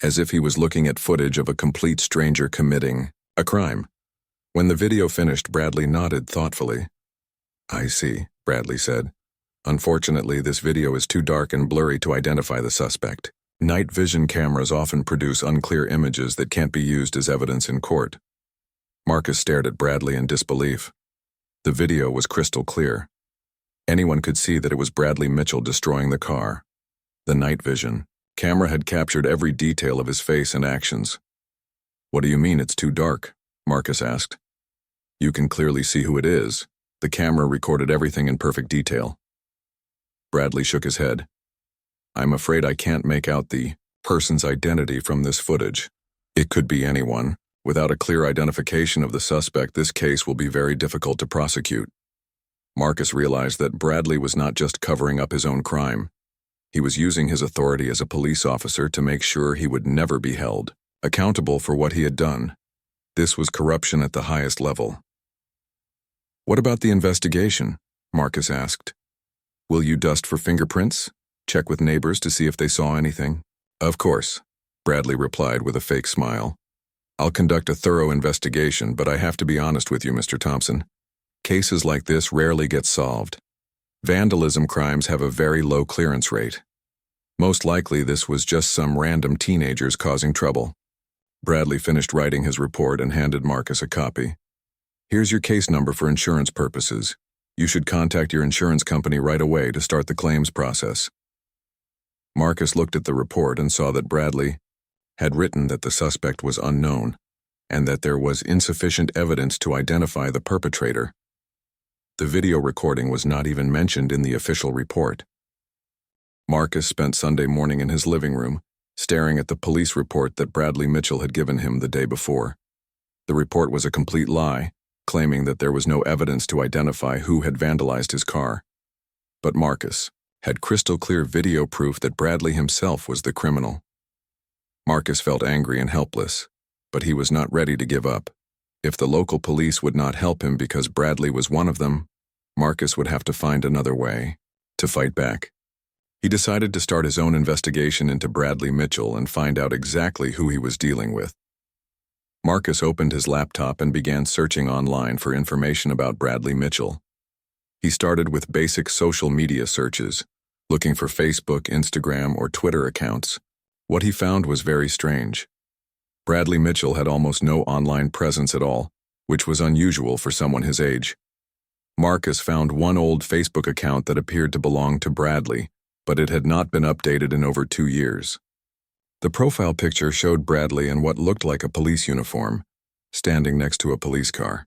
as if he was looking at footage of a complete stranger committing a crime. When the video finished, Bradley nodded thoughtfully. "I see," Bradley said. "Unfortunately, this video is too dark and blurry to identify the suspect. Night vision cameras often produce unclear images that can't be used as evidence in court." Marcus stared at Bradley in disbelief. The video was crystal clear. Anyone could see that it was Bradley Mitchell destroying the car. The night vision camera had captured every detail of his face and actions. "What do you mean it's too dark?" Marcus asked. "You can clearly see who it is. The camera recorded everything in perfect detail." Bradley shook his head. "I'm afraid I can't make out the person's identity from this footage. It could be anyone. Without a clear identification of the suspect, this case will be very difficult to prosecute." Marcus realized that Bradley was not just covering up his own crime. He was using his authority as a police officer to make sure he would never be held accountable for what he had done. This was corruption at the highest level. "What about the investigation?" Marcus asked. "Will you dust for fingerprints? Check with neighbors to see if they saw anything?" "Of course," Bradley replied with a fake smile. "I'll conduct a thorough investigation, but I have to be honest with you, Mr. Thompson. Cases like this rarely get solved. Vandalism crimes have a very low clearance rate. Most likely this was just some random teenagers causing trouble." Bradley finished writing his report and handed Marcus a copy. "Here's your case number for insurance purposes. You should contact your insurance company right away to start the claims process." Marcus looked at the report and saw that Bradley had written that the suspect was unknown and that there was insufficient evidence to identify the perpetrator. The video recording was not even mentioned in the official report. Marcus spent Sunday morning in his living room, staring at the police report that Bradley Mitchell had given him the day before. The report was a complete lie, claiming that there was no evidence to identify who had vandalized his car. But Marcus had crystal clear video proof that Bradley himself was the criminal. Marcus felt angry and helpless, but he was not ready to give up. If the local police would not help him because Bradley was one of them, Marcus would have to find another way to fight back. He decided to start his own investigation into Bradley Mitchell and find out exactly who he was dealing with. Marcus opened his laptop and began searching online for information about Bradley Mitchell. He started with basic social media searches, looking for Facebook, Instagram, or Twitter accounts. What he found was very strange. Bradley Mitchell had almost no online presence at all, which was unusual for someone his age. Marcus found one old Facebook account that appeared to belong to Bradley, but it had not been updated in over 2 years. The profile picture showed Bradley in what looked like a police uniform, standing next to a police car.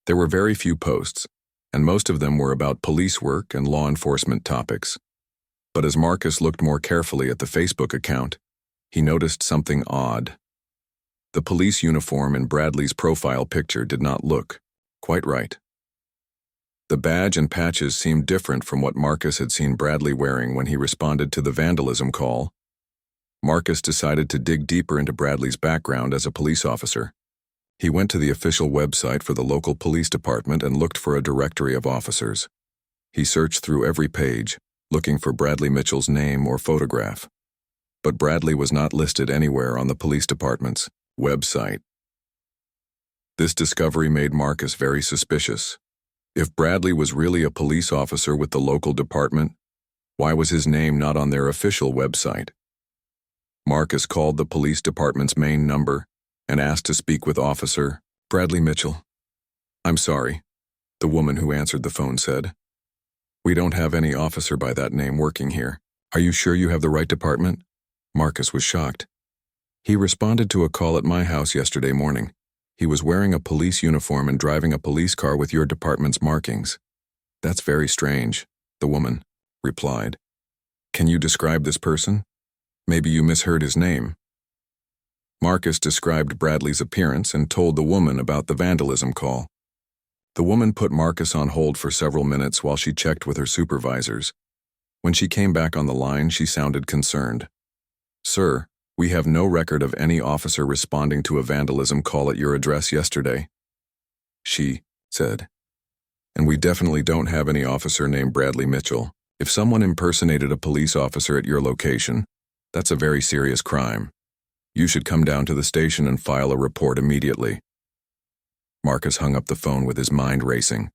There were very few posts, and most of them were about police work and law enforcement topics. But as Marcus looked more carefully at the Facebook account, he noticed something odd. The police uniform in Bradley's profile picture did not look quite right. The badge and patches seemed different from what Marcus had seen Bradley wearing when he responded to the vandalism call. Marcus decided to dig deeper into Bradley's background as a police officer. He went to the official website for the local police department and looked for a directory of officers. He searched through every page, looking for Bradley Mitchell's name or photograph. But Bradley was not listed anywhere on the police department's website. This discovery made Marcus very suspicious. If Bradley was really a police officer with the local department, why was his name not on their official website? Marcus called the police department's main number and asked to speak with Officer Bradley Mitchell. "I'm sorry," the woman who answered the phone said. "We don't have any officer by that name working here. Are you sure you have the right department?" Marcus was shocked. "He responded to a call at my house yesterday morning. He was wearing a police uniform and driving a police car with your department's markings." "That's very strange," the woman replied. "Can you describe this person? Maybe you misheard his name." Marcus described Bradley's appearance and told the woman about the vandalism call. The woman put Marcus on hold for several minutes while she checked with her supervisors. When she came back on the line, she sounded concerned. "Sir, we have no record of any officer responding to a vandalism call at your address yesterday," she said. "And we definitely don't have any officer named Bradley Mitchell. If someone impersonated a police officer at your location, that's a very serious crime. You should come down to the station and file a report immediately." Marcus hung up the phone with his mind racing.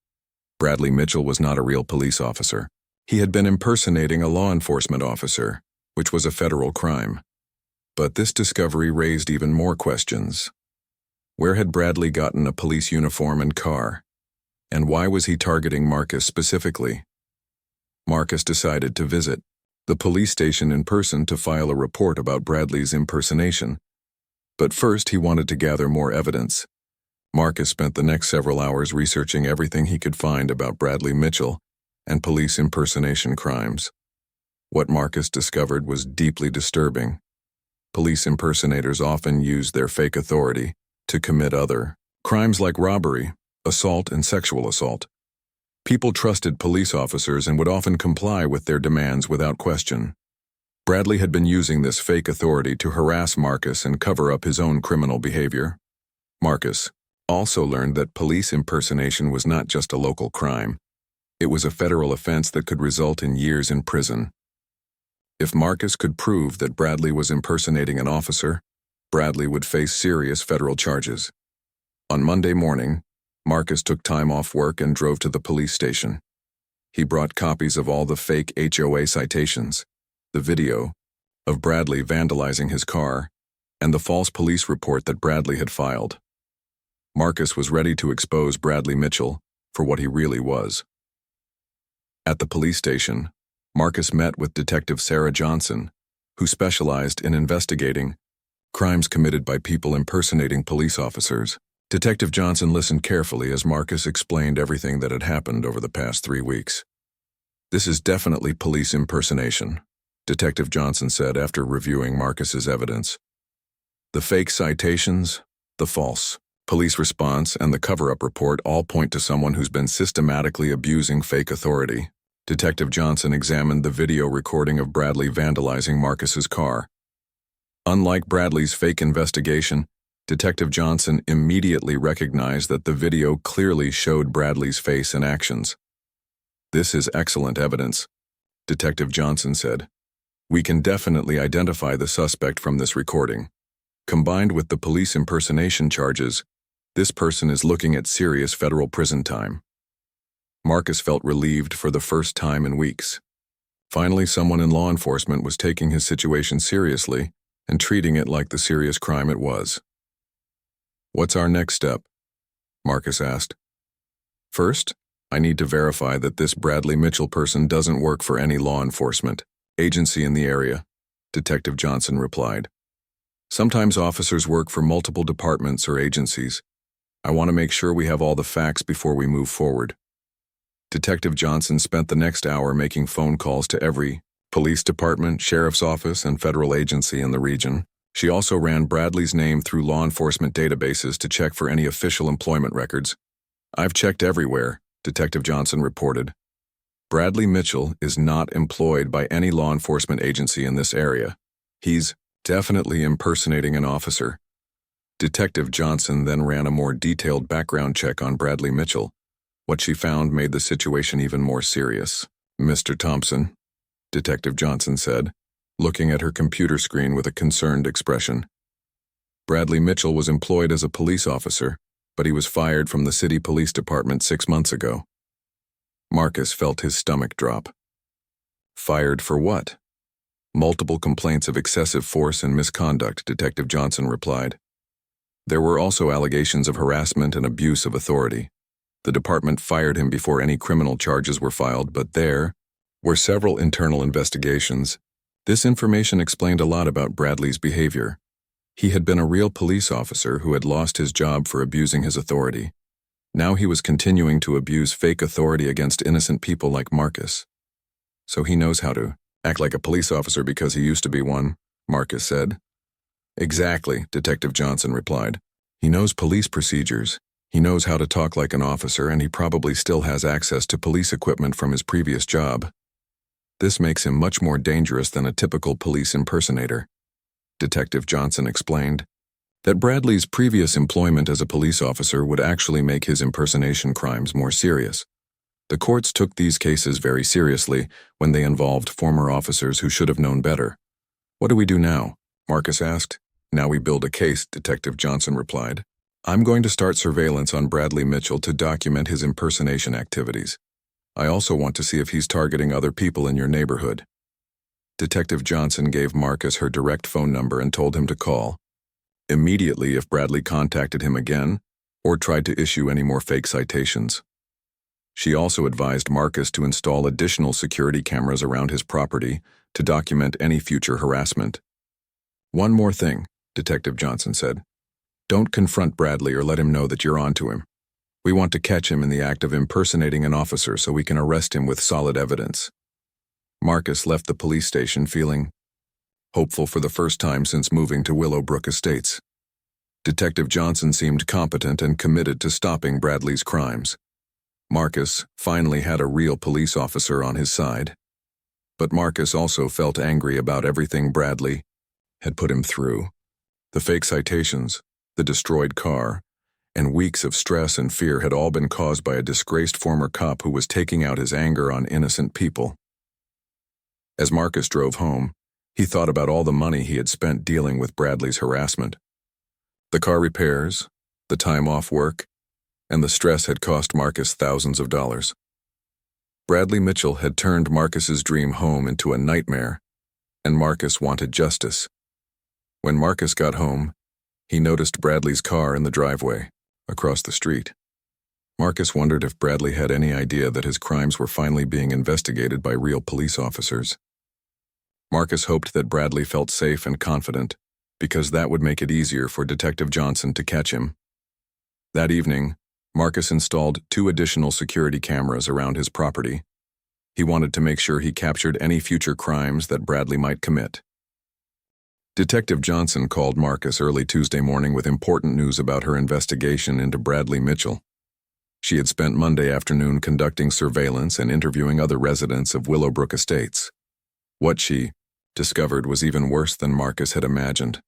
Bradley Mitchell was not a real police officer. He had been impersonating a law enforcement officer, which was a federal crime. But this discovery raised even more questions. Where had Bradley gotten a police uniform and car? And why was he targeting Marcus specifically? Marcus decided to visit the police station in person to file a report about Bradley's impersonation. But first he wanted to gather more evidence. Marcus spent the next several hours researching everything he could find about Bradley Mitchell and police impersonation crimes. What Marcus discovered was deeply disturbing. Police impersonators often use their fake authority to commit other crimes like robbery, assault, and sexual assault. People trusted police officers and would often comply with their demands without question. Bradley had been using this fake authority to harass Marcus and cover up his own criminal behavior. Marcus also learned that police impersonation was not just a local crime. It was a federal offense that could result in years in prison. If Marcus could prove that Bradley was impersonating an officer, Bradley would face serious federal charges. On Monday morning, Marcus took time off work and drove to the police station. He brought copies of all the fake HOA citations, the video of Bradley vandalizing his car, and the false police report that Bradley had filed. Marcus was ready to expose Bradley Mitchell for what he really was. At the police station, Marcus met with Detective Sarah Johnson, who specialized in investigating crimes committed by people impersonating police officers. Detective Johnson listened carefully as Marcus explained everything that had happened over the past 3 weeks. "This is definitely police impersonation," Detective Johnson said after reviewing Marcus's evidence. "The fake citations, the false police response, and the cover-up report all point to someone who's been systematically abusing fake authority." Detective Johnson examined the video recording of Bradley vandalizing Marcus's car. Unlike Bradley's fake investigation, Detective Johnson immediately recognized that the video clearly showed Bradley's face and actions. "This is excellent evidence," Detective Johnson said. "We can definitely identify the suspect from this recording. Combined with the police impersonation charges, this person is looking at serious federal prison time." Marcus felt relieved for the first time in weeks. Finally, someone in law enforcement was taking his situation seriously and treating it like the serious crime it was. "What's our next step?" Marcus asked. "First, I need to verify that this Bradley Mitchell person doesn't work for any law enforcement agency in the area," Detective Johnson replied. Sometimes officers work for multiple departments or agencies. I want to make sure we have all the facts before we move forward. Detective Johnson spent the next hour making phone calls to every police department, sheriff's office, and federal agency in the region. She also ran Bradley's name through law enforcement databases to check for any official employment records. I've checked everywhere, Detective Johnson reported. Bradley Mitchell is not employed by any law enforcement agency in this area. He's definitely impersonating an officer. Detective Johnson then ran a more detailed background check on Bradley Mitchell. What she found made the situation even more serious. Mr. Thompson, Detective Johnson said, looking at her computer screen with a concerned expression. Bradley Mitchell was employed as a police officer, but he was fired from the city police department 6 months ago. Marcus felt his stomach drop. Fired for what? Multiple complaints of excessive force and misconduct, Detective Johnson replied. There were also allegations of harassment and abuse of authority. The department fired him before any criminal charges were filed, but there were several internal investigations. This information explained a lot about Bradley's behavior. He had been a real police officer who had lost his job for abusing his authority. Now he was continuing to abuse fake authority against innocent people like Marcus. So he knows how to act like a police officer because he used to be one, Marcus said. Exactly, Detective Johnson replied. He knows police procedures. He knows how to talk like an officer, and he probably still has access to police equipment from his previous job. This makes him much more dangerous than a typical police impersonator. Detective Johnson explained that Bradley's previous employment as a police officer would actually make his impersonation crimes more serious. The courts took these cases very seriously when they involved former officers who should have known better. What do we do now? Marcus asked. Now we build a case, Detective Johnson replied. I'm going to start surveillance on Bradley Mitchell to document his impersonation activities. I also want to see if he's targeting other people in your neighborhood. Detective Johnson gave Marcus her direct phone number and told him to call immediately if Bradley contacted him again or tried to issue any more fake citations. She also advised Marcus to install additional security cameras around his property to document any future harassment. One more thing, Detective Johnson said. Don't confront Bradley or let him know that you're on to him. We want to catch him in the act of impersonating an officer so we can arrest him with solid evidence. Marcus left the police station feeling hopeful for the first time since moving to Willowbrook Estates. Detective Johnson seemed competent and committed to stopping Bradley's crimes. Marcus finally had a real police officer on his side. But Marcus also felt angry about everything Bradley had put him through. The fake citations, the destroyed car, and weeks of stress and fear had all been caused by a disgraced former cop who was taking out his anger on innocent people. As Marcus drove home, he thought about all the money he had spent dealing with Bradley's harassment. The car repairs, the time off work, and the stress had cost Marcus thousands of dollars. Bradley Mitchell had turned Marcus's dream home into a nightmare, and Marcus wanted justice. When Marcus got home, he noticed Bradley's car in the driveway, across the street. Marcus wondered if Bradley had any idea that his crimes were finally being investigated by real police officers. Marcus hoped that Bradley felt safe and confident, because that would make it easier for Detective Johnson to catch him. That evening, Marcus installed 2 additional security cameras around his property. He wanted to make sure he captured any future crimes that Bradley might commit. Detective Johnson called Marcus early Tuesday morning with important news about her investigation into Bradley Mitchell. She had spent Monday afternoon conducting surveillance and interviewing other residents of Willowbrook Estates. What she discovered was even worse than Marcus had imagined.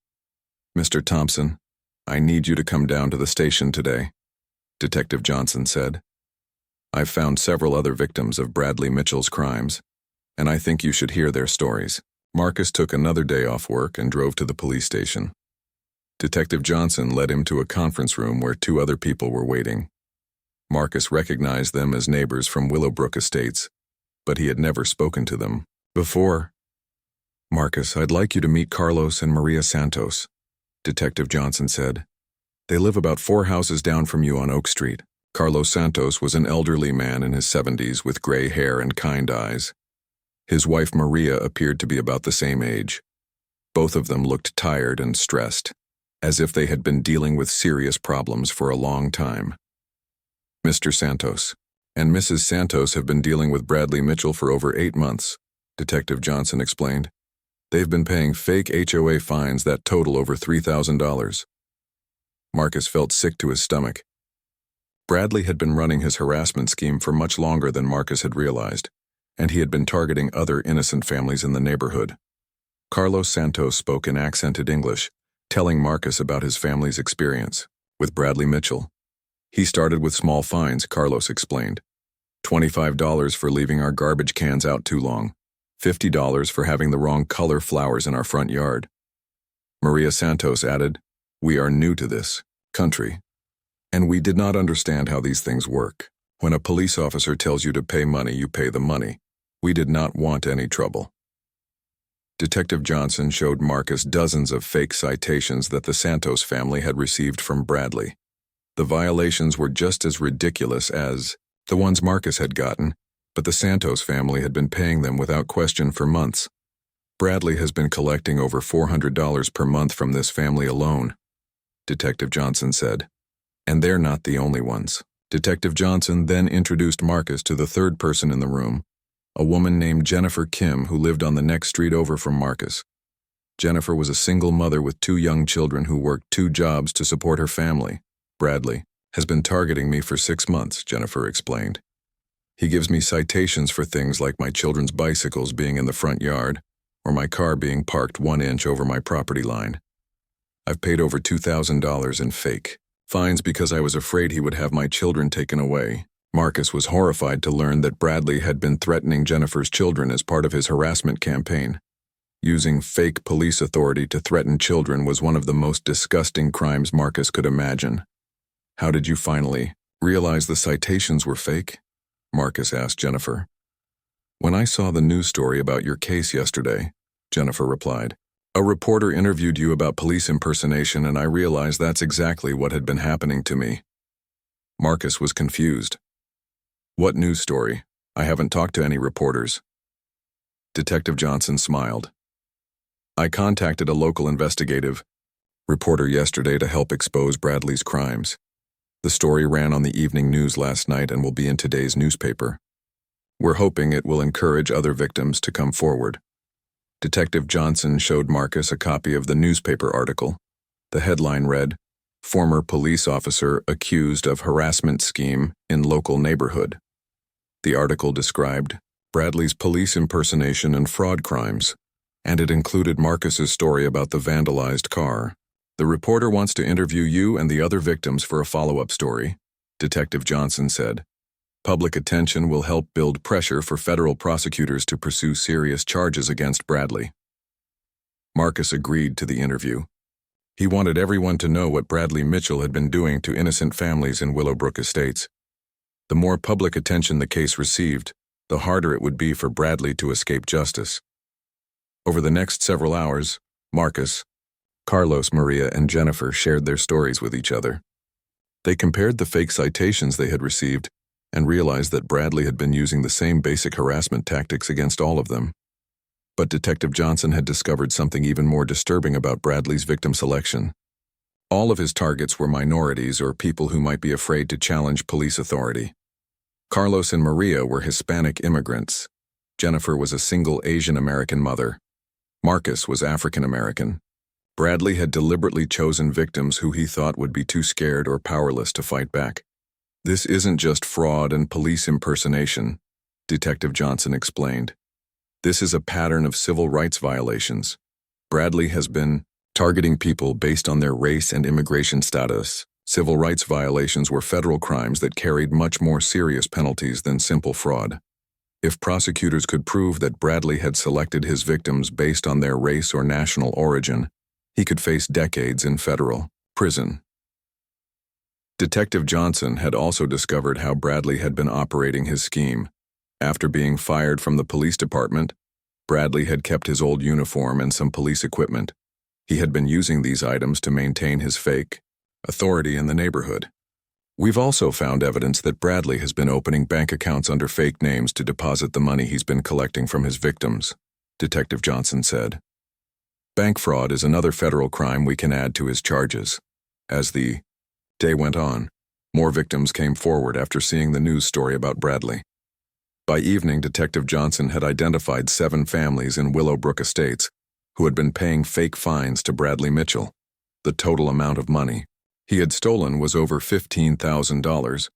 Mr. Thompson, I need you to come down to the station today, Detective Johnson said. I've found several other victims of Bradley Mitchell's crimes, and I think you should hear their stories. Marcus took another day off work and drove to the police station. Detective Johnson led him to a conference room where 2 other people were waiting. Marcus recognized them as neighbors from Willowbrook Estates, but he had never spoken to them before. Marcus, I'd like you to meet Carlos and Maria Santos, Detective Johnson said. They live about 4 houses down from you on Oak Street. Carlos Santos was an elderly man in his 70s with gray hair and kind eyes. His wife Maria appeared to be about the same age. Both of them looked tired and stressed, as if they had been dealing with serious problems for a long time. Mr. Santos and Mrs. Santos have been dealing with Bradley Mitchell for over 8 months, Detective Johnson explained. They've been paying fake HOA fines that total over $3,000. Marcus felt sick to his stomach. Bradley had been running his harassment scheme for much longer than Marcus had realized, and he had been targeting other innocent families in the neighborhood. Carlos Santos spoke in accented English, telling Marcus about his family's experience with Bradley Mitchell. He started with small fines, Carlos explained. $25 for leaving our garbage cans out too long, $50 for having the wrong color flowers in our front yard. Maria Santos added, "We are new to this country, and we did not understand how these things work. When a police officer tells you to pay money, you pay the money. We did not want any trouble." Detective Johnson showed Marcus dozens of fake citations that the Santos family had received from Bradley. The violations were just as ridiculous as the ones Marcus had gotten, but the Santos family had been paying them without question for months. Bradley has been collecting over $400 per month from this family alone, Detective Johnson said. And they're not the only ones. Detective Johnson then introduced Marcus to the third person in the room, a woman named Jennifer Kim who lived on the next street over from Marcus. Jennifer was a single mother with 2 young children who worked 2 jobs to support her family. Bradley has been targeting me for 6 months, Jennifer explained. He gives me citations for things like my children's bicycles being in the front yard or my car being parked 1 inch over my property line. I've paid over $2,000 in fake fines because I was afraid he would have my children taken away. Marcus was horrified to learn that Bradley had been threatening Jennifer's children as part of his harassment campaign. Using fake police authority to threaten children was one of the most disgusting crimes Marcus could imagine. "How did you finally realize the citations were fake?" Marcus asked Jennifer. "When I saw the news story about your case yesterday," Jennifer replied. "A reporter interviewed you about police impersonation, and I realized that's exactly what had been happening to me." Marcus was confused. "What news story? I haven't talked to any reporters." Detective Johnson smiled. "I contacted a local investigative reporter yesterday to help expose Bradley's crimes. The story ran on the evening news last night and will be in today's newspaper. We're hoping it will encourage other victims to come forward." Detective Johnson showed Marcus a copy of the newspaper article. The headline read, "Former police officer accused of harassment scheme in local neighborhood." The article described Bradley's police impersonation and fraud crimes, and it included Marcus's story about the vandalized car. "The reporter wants to interview you and the other victims for a follow-up story," Detective Johnson said. "Public attention will help build pressure for federal prosecutors to pursue serious charges against Bradley." Marcus agreed to the interview. He wanted everyone to know what Bradley Mitchell had been doing to innocent families in Willowbrook Estates. The more public attention the case received, the harder it would be for Bradley to escape justice. Over the next several hours, Marcus, Carlos, Maria, and Jennifer shared their stories with each other. They compared the fake citations they had received and realized that Bradley had been using the same basic harassment tactics against all of them. But Detective Johnson had discovered something even more disturbing about Bradley's victim selection. All of his targets were minorities or people who might be afraid to challenge police authority. Carlos and Maria were Hispanic immigrants. Jennifer was a single Asian American mother. Marcus was African American. Bradley had deliberately chosen victims who he thought would be too scared or powerless to fight back. "This isn't just fraud and police impersonation," Detective Johnson explained. "This is a pattern of civil rights violations. Bradley has been targeting people based on their race and immigration status. Civil rights violations were federal crimes that carried much more serious penalties than simple fraud. If prosecutors could prove that Bradley had selected his victims based on their race or national origin, he could face decades in federal prison." Detective Johnson had also discovered how Bradley had been operating his scheme. After being fired from the police department, Bradley had kept his old uniform and some police equipment. He had been using these items to maintain his fake authority in the neighborhood. "We've also found evidence that Bradley has been opening bank accounts under fake names to deposit the money he's been collecting from his victims," Detective Johnson said. Bank fraud is another federal crime we can add to his charges. As the day went on, more victims came forward after seeing the news story about Bradley. By evening, Detective Johnson had identified 7 families in Willowbrook Estates who had been paying fake fines to Bradley Mitchell. The total amount of money he had stolen was over $15,000,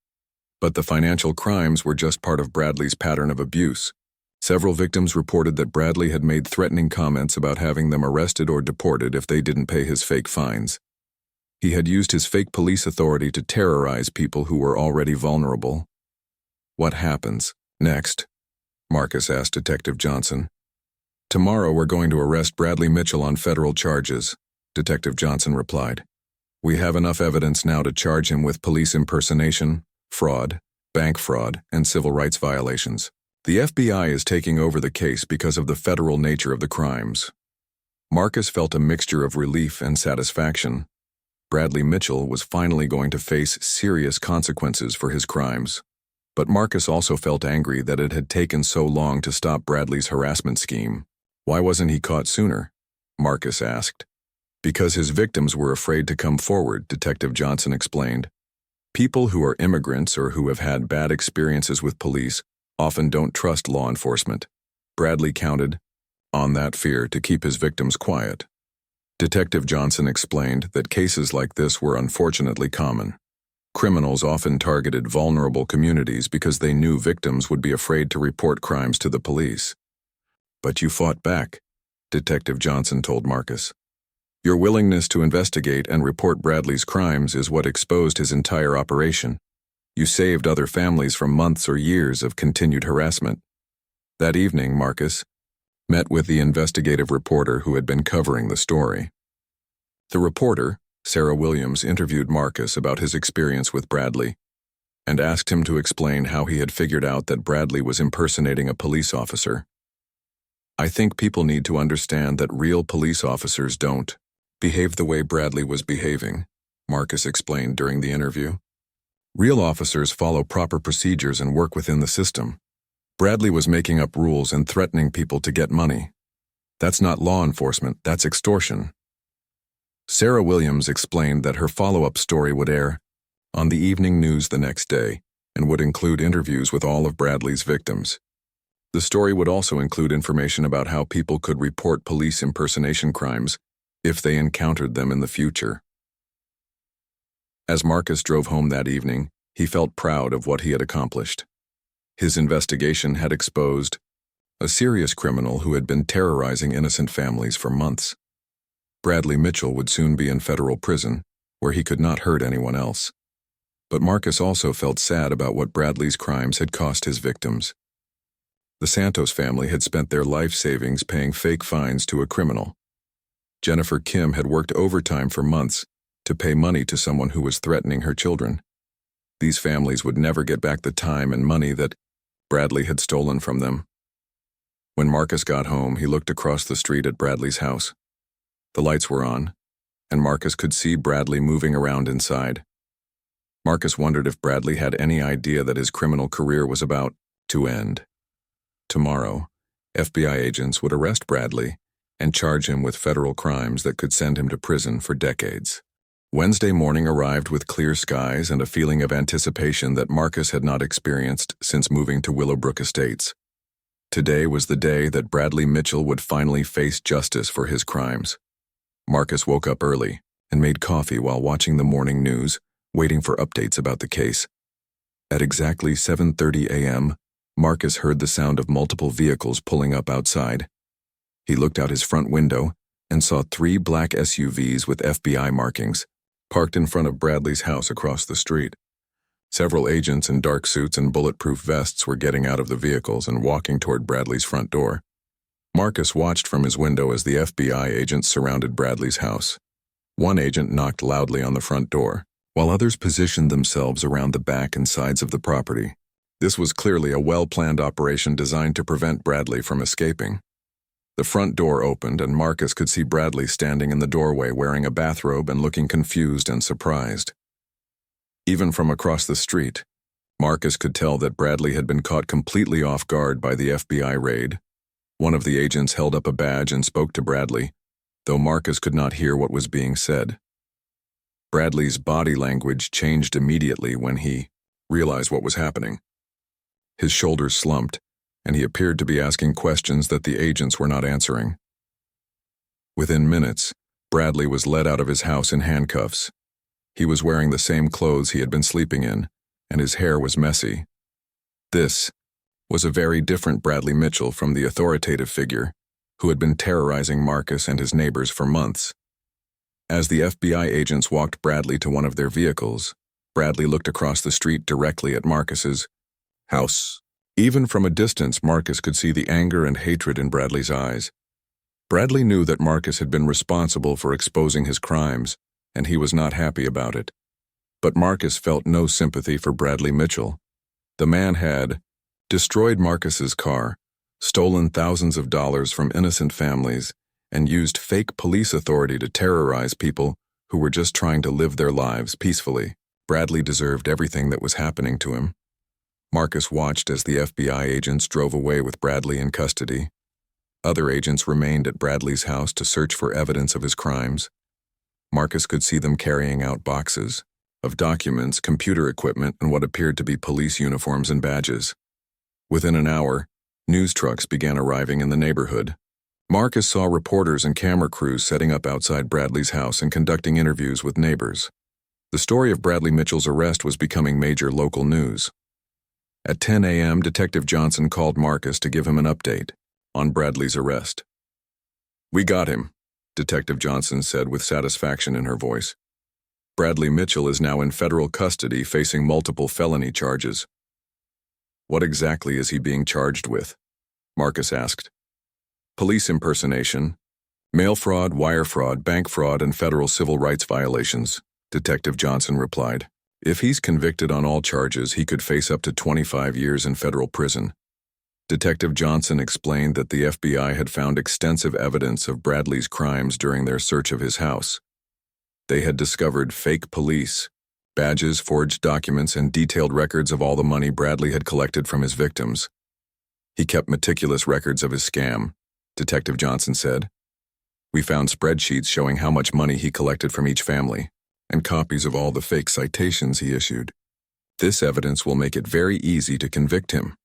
but the financial crimes were just part of Bradley's pattern of abuse. Several victims reported that Bradley had made threatening comments about having them arrested or deported if they didn't pay his fake fines. He had used his fake police authority to terrorize people who were already vulnerable. "What happens next?" Marcus asked Detective Johnson. "Tomorrow we're going to arrest Bradley Mitchell on federal charges," Detective Johnson replied. "We have enough evidence now to charge him with police impersonation, fraud, bank fraud, and civil rights violations. The FBI is taking over the case because of the federal nature of the crimes." Marcus felt a mixture of relief and satisfaction. Bradley Mitchell was finally going to face serious consequences for his crimes. But Marcus also felt angry that it had taken so long to stop Bradley's harassment scheme. "Why wasn't he caught sooner?" Marcus asked. "Because his victims were afraid to come forward," Detective Johnson explained. "People who are immigrants or who have had bad experiences with police often don't trust law enforcement. Bradley counted on that fear to keep his victims quiet." Detective Johnson explained that cases like this were unfortunately common. Criminals often targeted vulnerable communities because they knew victims would be afraid to report crimes to the police. "But you fought back," Detective Johnson told Marcus. "Your willingness to investigate and report Bradley's crimes is what exposed his entire operation. You saved other families from months or years of continued harassment." That evening, Marcus met with the investigative reporter who had been covering the story. The reporter, Sarah Williams, interviewed Marcus about his experience with Bradley and asked him to explain how he had figured out that Bradley was impersonating a police officer. "I think people need to understand that real police officers don't behave the way Bradley was behaving," Marcus explained during the interview. "Real officers follow proper procedures and work within the system. Bradley was making up rules and threatening people to get money. That's not law enforcement, that's extortion." Sarah Williams explained that her follow-up story would air on the evening news the next day and would include interviews with all of Bradley's victims. The story would also include information about how people could report police impersonation crimes if they encountered them in the future. As Marcus drove home that evening, he felt proud of what he had accomplished. His investigation had exposed a serious criminal who had been terrorizing innocent families for months. Bradley Mitchell would soon be in federal prison, where he could not hurt anyone else. But Marcus also felt sad about what Bradley's crimes had cost his victims. The Santos family had spent their life savings paying fake fines to a criminal. Jennifer Kim had worked overtime for months to pay money to someone who was threatening her children. These families would never get back the time and money that Bradley had stolen from them. When Marcus got home, he looked across the street at Bradley's house. The lights were on, and Marcus could see Bradley moving around inside. Marcus wondered if Bradley had any idea that his criminal career was about to end. Tomorrow, FBI agents would arrest Bradley and charge him with federal crimes that could send him to prison for decades. Wednesday morning arrived with clear skies and a feeling of anticipation that Marcus had not experienced since moving to Willowbrook Estates. Today was the day that Bradley Mitchell would finally face justice for his crimes. Marcus woke up early and made coffee while watching the morning news, waiting for updates about the case. At exactly 7:30 a.m., Marcus heard the sound of multiple vehicles pulling up outside. He looked out his front window and saw 3 black SUVs with FBI markings, parked in front of Bradley's house across the street. Several agents in dark suits and bulletproof vests were getting out of the vehicles and walking toward Bradley's front door. Marcus watched from his window as the FBI agents surrounded Bradley's house. One agent knocked loudly on the front door, while others positioned themselves around the back and sides of the property. This was clearly a well-planned operation designed to prevent Bradley from escaping. The front door opened and Marcus could see Bradley standing in the doorway wearing a bathrobe and looking confused and surprised. Even from across the street, Marcus could tell that Bradley had been caught completely off guard by the FBI raid. One of the agents held up a badge and spoke to Bradley, though Marcus could not hear what was being said. Bradley's body language changed immediately when he realized what was happening. His shoulders slumped, and he appeared to be asking questions that the agents were not answering. Within minutes, Bradley was led out of his house in handcuffs. He was wearing the same clothes he had been sleeping in, and his hair was messy. This was a very different Bradley Mitchell from the authoritative figure who had been terrorizing Marcus and his neighbors for months. As the FBI agents walked Bradley to one of their vehicles, Bradley looked across the street directly at Marcus's house. Even from a distance, Marcus could see the anger and hatred in Bradley's eyes. Bradley knew that Marcus had been responsible for exposing his crimes, and he was not happy about it. But Marcus felt no sympathy for Bradley Mitchell. The man had destroyed Marcus's car, stolen thousands of dollars from innocent families, and used fake police authority to terrorize people who were just trying to live their lives peacefully. Bradley deserved everything that was happening to him. Marcus watched as the FBI agents drove away with Bradley in custody. Other agents remained at Bradley's house to search for evidence of his crimes. Marcus could see them carrying out boxes of documents, computer equipment, and what appeared to be police uniforms and badges. Within an hour, news trucks began arriving in the neighborhood. Marcus saw reporters and camera crews setting up outside Bradley's house and conducting interviews with neighbors. The story of Bradley Mitchell's arrest was becoming major local news. At 10 a.m., Detective Johnson called Marcus to give him an update on Bradley's arrest. "We got him," Detective Johnson said with satisfaction in her voice. "Bradley Mitchell is now in federal custody facing multiple felony charges." "What exactly is he being charged with?" Marcus asked. "Police impersonation, mail fraud, wire fraud, bank fraud, and federal civil rights violations," Detective Johnson replied. "If he's convicted on all charges, he could face up to 25 years in federal prison." Detective Johnson explained that the FBI had found extensive evidence of Bradley's crimes during their search of his house. They had discovered fake police, badges, forged documents, and detailed records of all the money Bradley had collected from his victims. "He kept meticulous records of his scam," Detective Johnson said. "We found spreadsheets showing how much money he collected from each family, and copies of all the fake citations he issued. This evidence will make it very easy to convict him."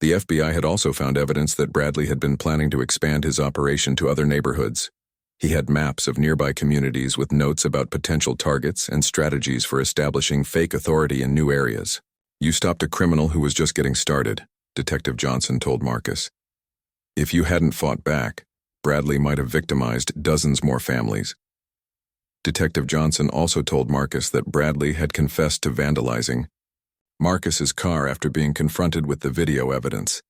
The FBI had also found evidence that Bradley had been planning to expand his operation to other neighborhoods. He had maps of nearby communities with notes about potential targets and strategies for establishing fake authority in new areas. "You stopped a criminal who was just getting started," Detective Johnson told Marcus. "If you hadn't fought back, Bradley might have victimized dozens more families." Detective Johnson also told Marcus that Bradley had confessed to vandalizing Marcus's car after being confronted with the video evidence.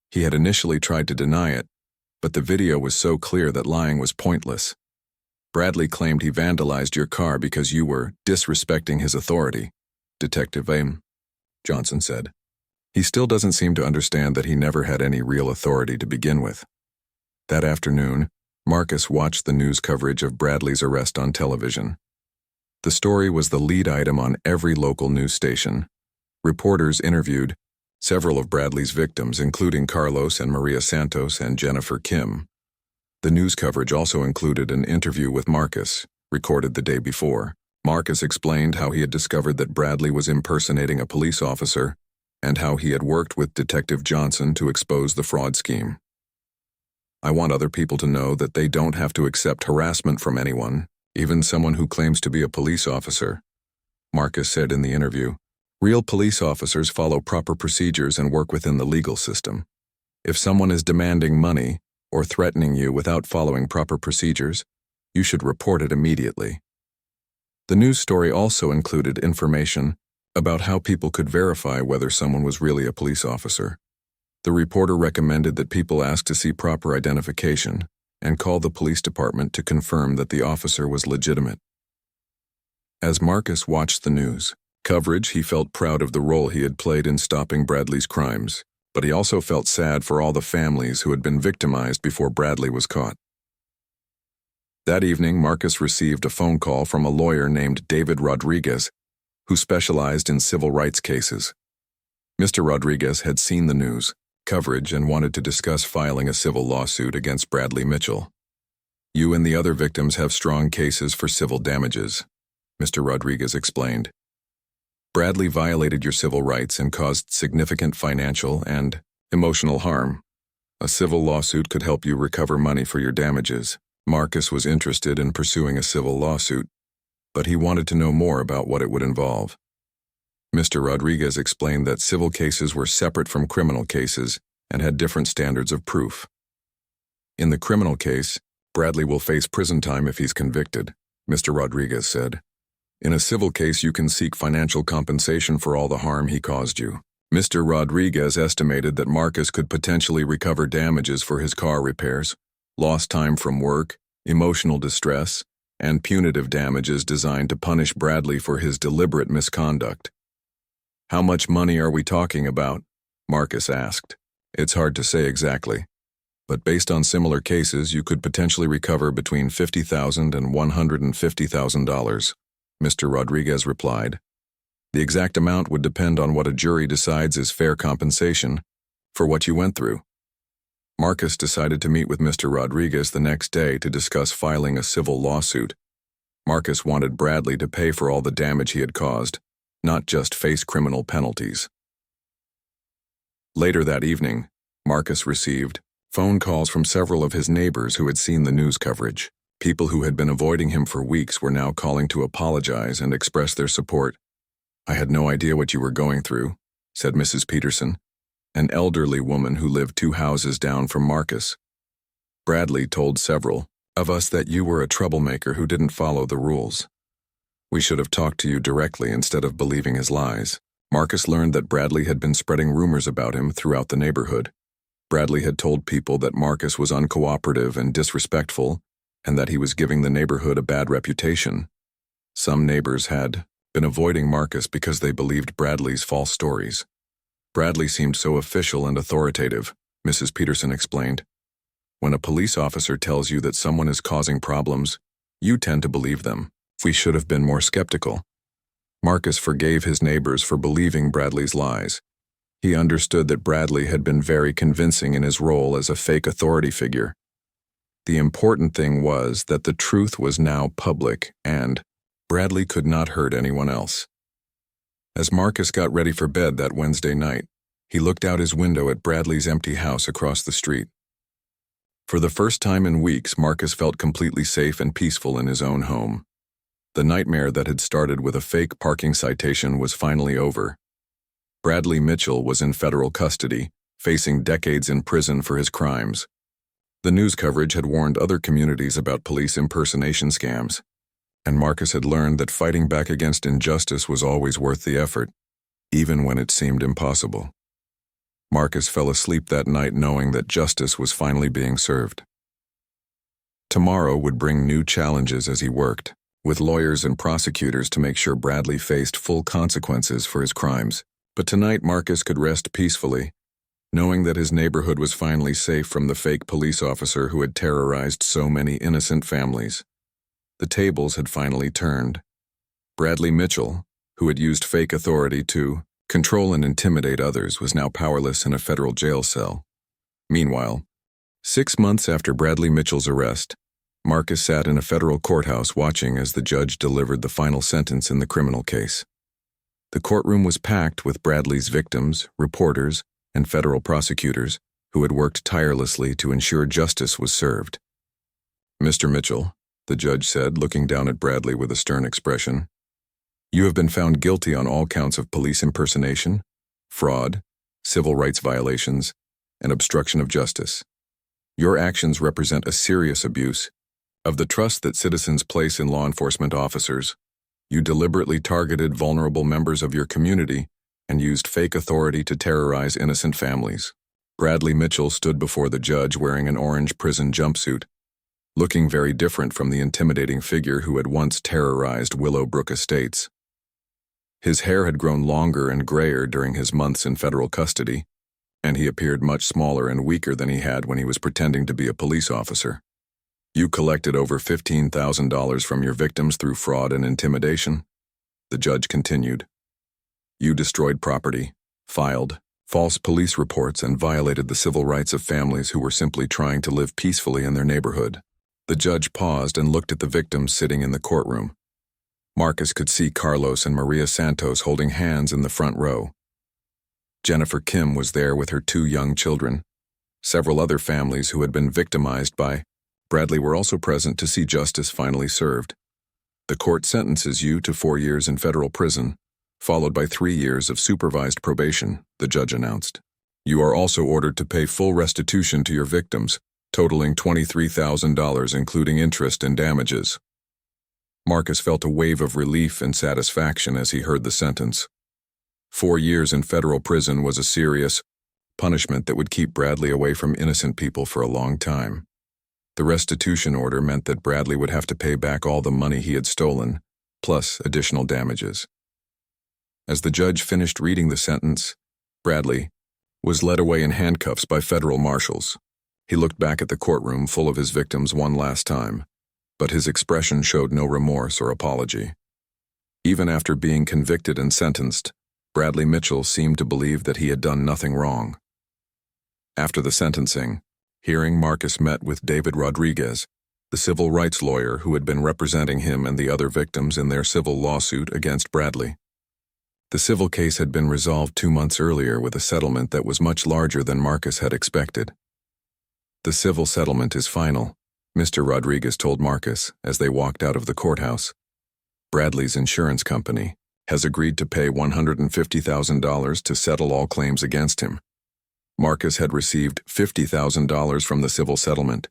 He had initially tried to deny it, but the video was so clear that lying was pointless. "Bradley claimed he vandalized your car because you were disrespecting his authority," Detective Johnson said. "He still doesn't seem to understand that he never had any real authority to begin with." That afternoon, Marcus watched the news coverage of Bradley's arrest on television. The story was the lead item on every local news station. Reporters interviewed several of Bradley's victims, including Carlos and Maria Santos and Jennifer Kim. The news coverage also included an interview with Marcus, recorded the day before. Marcus explained how he had discovered that Bradley was impersonating a police officer and how he had worked with Detective Johnson to expose the fraud scheme. "I want other people to know that they don't have to accept harassment from anyone, even someone who claims to be a police officer," Marcus said in the interview. "Real police officers follow proper procedures and work within the legal system. If someone is demanding money or threatening you without following proper procedures, you should report it immediately." The news story also included information about how people could verify whether someone was really a police officer. The reporter recommended that people ask to see proper identification and call the police department to confirm that the officer was legitimate. As Marcus watched the news coverage, he felt proud of the role he had played in stopping Bradley's crimes, but he also felt sad for all the families who had been victimized before Bradley was caught. That evening, Marcus received a phone call from a lawyer named David Rodriguez, who specialized in civil rights cases. Mr. Rodriguez had seen the news coverage and wanted to discuss filing a civil lawsuit against Bradley Mitchell. You and the other victims have strong cases for civil damages, Mr. Rodriguez explained. Bradley violated your civil rights and caused significant financial and emotional harm. A civil lawsuit could help you recover money for your damages. Marcus was interested in pursuing a civil lawsuit, but he wanted to know more about what it would involve. Mr. Rodriguez explained that civil cases were separate from criminal cases and had different standards of proof. In the criminal case, Bradley will face prison time if he's convicted, Mr. Rodriguez said. In a civil case, you can seek financial compensation for all the harm he caused you. Mr. Rodriguez estimated that Marcus could potentially recover damages for his car repairs, lost time from work, emotional distress, and punitive damages designed to punish Bradley for his deliberate misconduct. How much money are we talking about? Marcus asked. It's hard to say exactly, but based on similar cases, you could potentially recover between $50,000 and $150,000, Mr. Rodriguez replied. The exact amount would depend on what a jury decides is fair compensation for what you went through. Marcus decided to meet with Mr. Rodriguez the next day to discuss filing a civil lawsuit. Marcus wanted Bradley to pay for all the damage he had caused, not just face criminal penalties. Later that evening, Marcus received phone calls from several of his neighbors who had seen the news coverage. People who had been avoiding him for weeks were now calling to apologize and express their support. I had no idea what you were going through, said Mrs. Peterson, an elderly woman who lived 2 houses down from Marcus. Bradley told several of us that you were a troublemaker who didn't follow the rules. We should have talked to you directly instead of believing his lies. Marcus learned that Bradley had been spreading rumors about him throughout the neighborhood. Bradley had told people that Marcus was uncooperative and disrespectful, and that he was giving the neighborhood a bad reputation. Some neighbors had been avoiding Marcus because they believed Bradley's false stories. Bradley seemed so official and authoritative, Mrs. Peterson explained. When a police officer tells you that someone is causing problems, you tend to believe them. We should have been more skeptical. Marcus forgave his neighbors for believing Bradley's lies. He understood that Bradley had been very convincing in his role as a fake authority figure. The important thing was that the truth was now public and Bradley could not hurt anyone else. As Marcus got ready for bed that Wednesday night, he looked out his window at Bradley's empty house across the street. For the first time in weeks, Marcus felt completely safe and peaceful in his own home. The nightmare that had started with a fake parking citation was finally over. Bradley Mitchell was in federal custody, facing decades in prison for his crimes. The news coverage had warned other communities about police impersonation scams, and Marcus had learned that fighting back against injustice was always worth the effort, even when it seemed impossible. Marcus fell asleep that night knowing that justice was finally being served. Tomorrow would bring new challenges as he worked, with lawyers and prosecutors to make sure Bradley faced full consequences for his crimes. But tonight Marcus could rest peacefully, knowing that his neighborhood was finally safe from the fake police officer who had terrorized so many innocent families. The tables had finally turned. Bradley Mitchell, who had used fake authority to control and intimidate others, was now powerless in a federal jail cell. Meanwhile, 6 months after Bradley Mitchell's arrest, Marcus sat in a federal courthouse watching as the judge delivered the final sentence in the criminal case. The courtroom was packed with Bradley's victims, reporters, and federal prosecutors who had worked tirelessly to ensure justice was served. Mr. Mitchell, the judge said, looking down at Bradley with a stern expression, you have been found guilty on all counts of police impersonation, fraud, civil rights violations, and obstruction of justice. Your actions represent a serious abuse of the trust that citizens place in law enforcement officers. You deliberately targeted vulnerable members of your community and used fake authority to terrorize innocent families. Bradley Mitchell stood before the judge wearing an orange prison jumpsuit, looking very different from the intimidating figure who had once terrorized Willowbrook Estates. His hair had grown longer and grayer during his months in federal custody, and he appeared much smaller and weaker than he had when he was pretending to be a police officer. You collected over $15,000 from your victims through fraud and intimidation, the judge continued. You destroyed property, filed false police reports, and violated the civil rights of families who were simply trying to live peacefully in their neighborhood. The judge paused and looked at the victims sitting in the courtroom. Marcus could see Carlos and Maria Santos holding hands in the front row. Jennifer Kim was there with her 2 young children. Several other families who had been victimized by Bradley were also present to see justice finally served. The court sentences you to 4 years in federal prison, followed by 3 years of supervised probation, the judge announced. You are also ordered to pay full restitution to your victims, totaling $23,000 including interest and damages. Marcus felt a wave of relief and satisfaction as he heard the sentence. 4 years in federal prison was a serious punishment that would keep Bradley away from innocent people for a long time. The restitution order meant that Bradley would have to pay back all the money he had stolen, plus additional damages. As the judge finished reading the sentence, Bradley was led away in handcuffs by federal marshals. He looked back at the courtroom full of his victims one last time, but his expression showed no remorse or apology. Even after being convicted and sentenced, Bradley Mitchell seemed to believe that he had done nothing wrong. After the sentencing hearing, Marcus met with David Rodriguez, the civil rights lawyer who had been representing him and the other victims in their civil lawsuit against Bradley. The civil case had been resolved 2 months earlier with a settlement that was much larger than Marcus had expected. The civil settlement is final, Mr. Rodriguez told Marcus as they walked out of the courthouse. Bradley's insurance company has agreed to pay $150,000 to settle all claims against him. Marcus had received $50,000 from the civil settlement,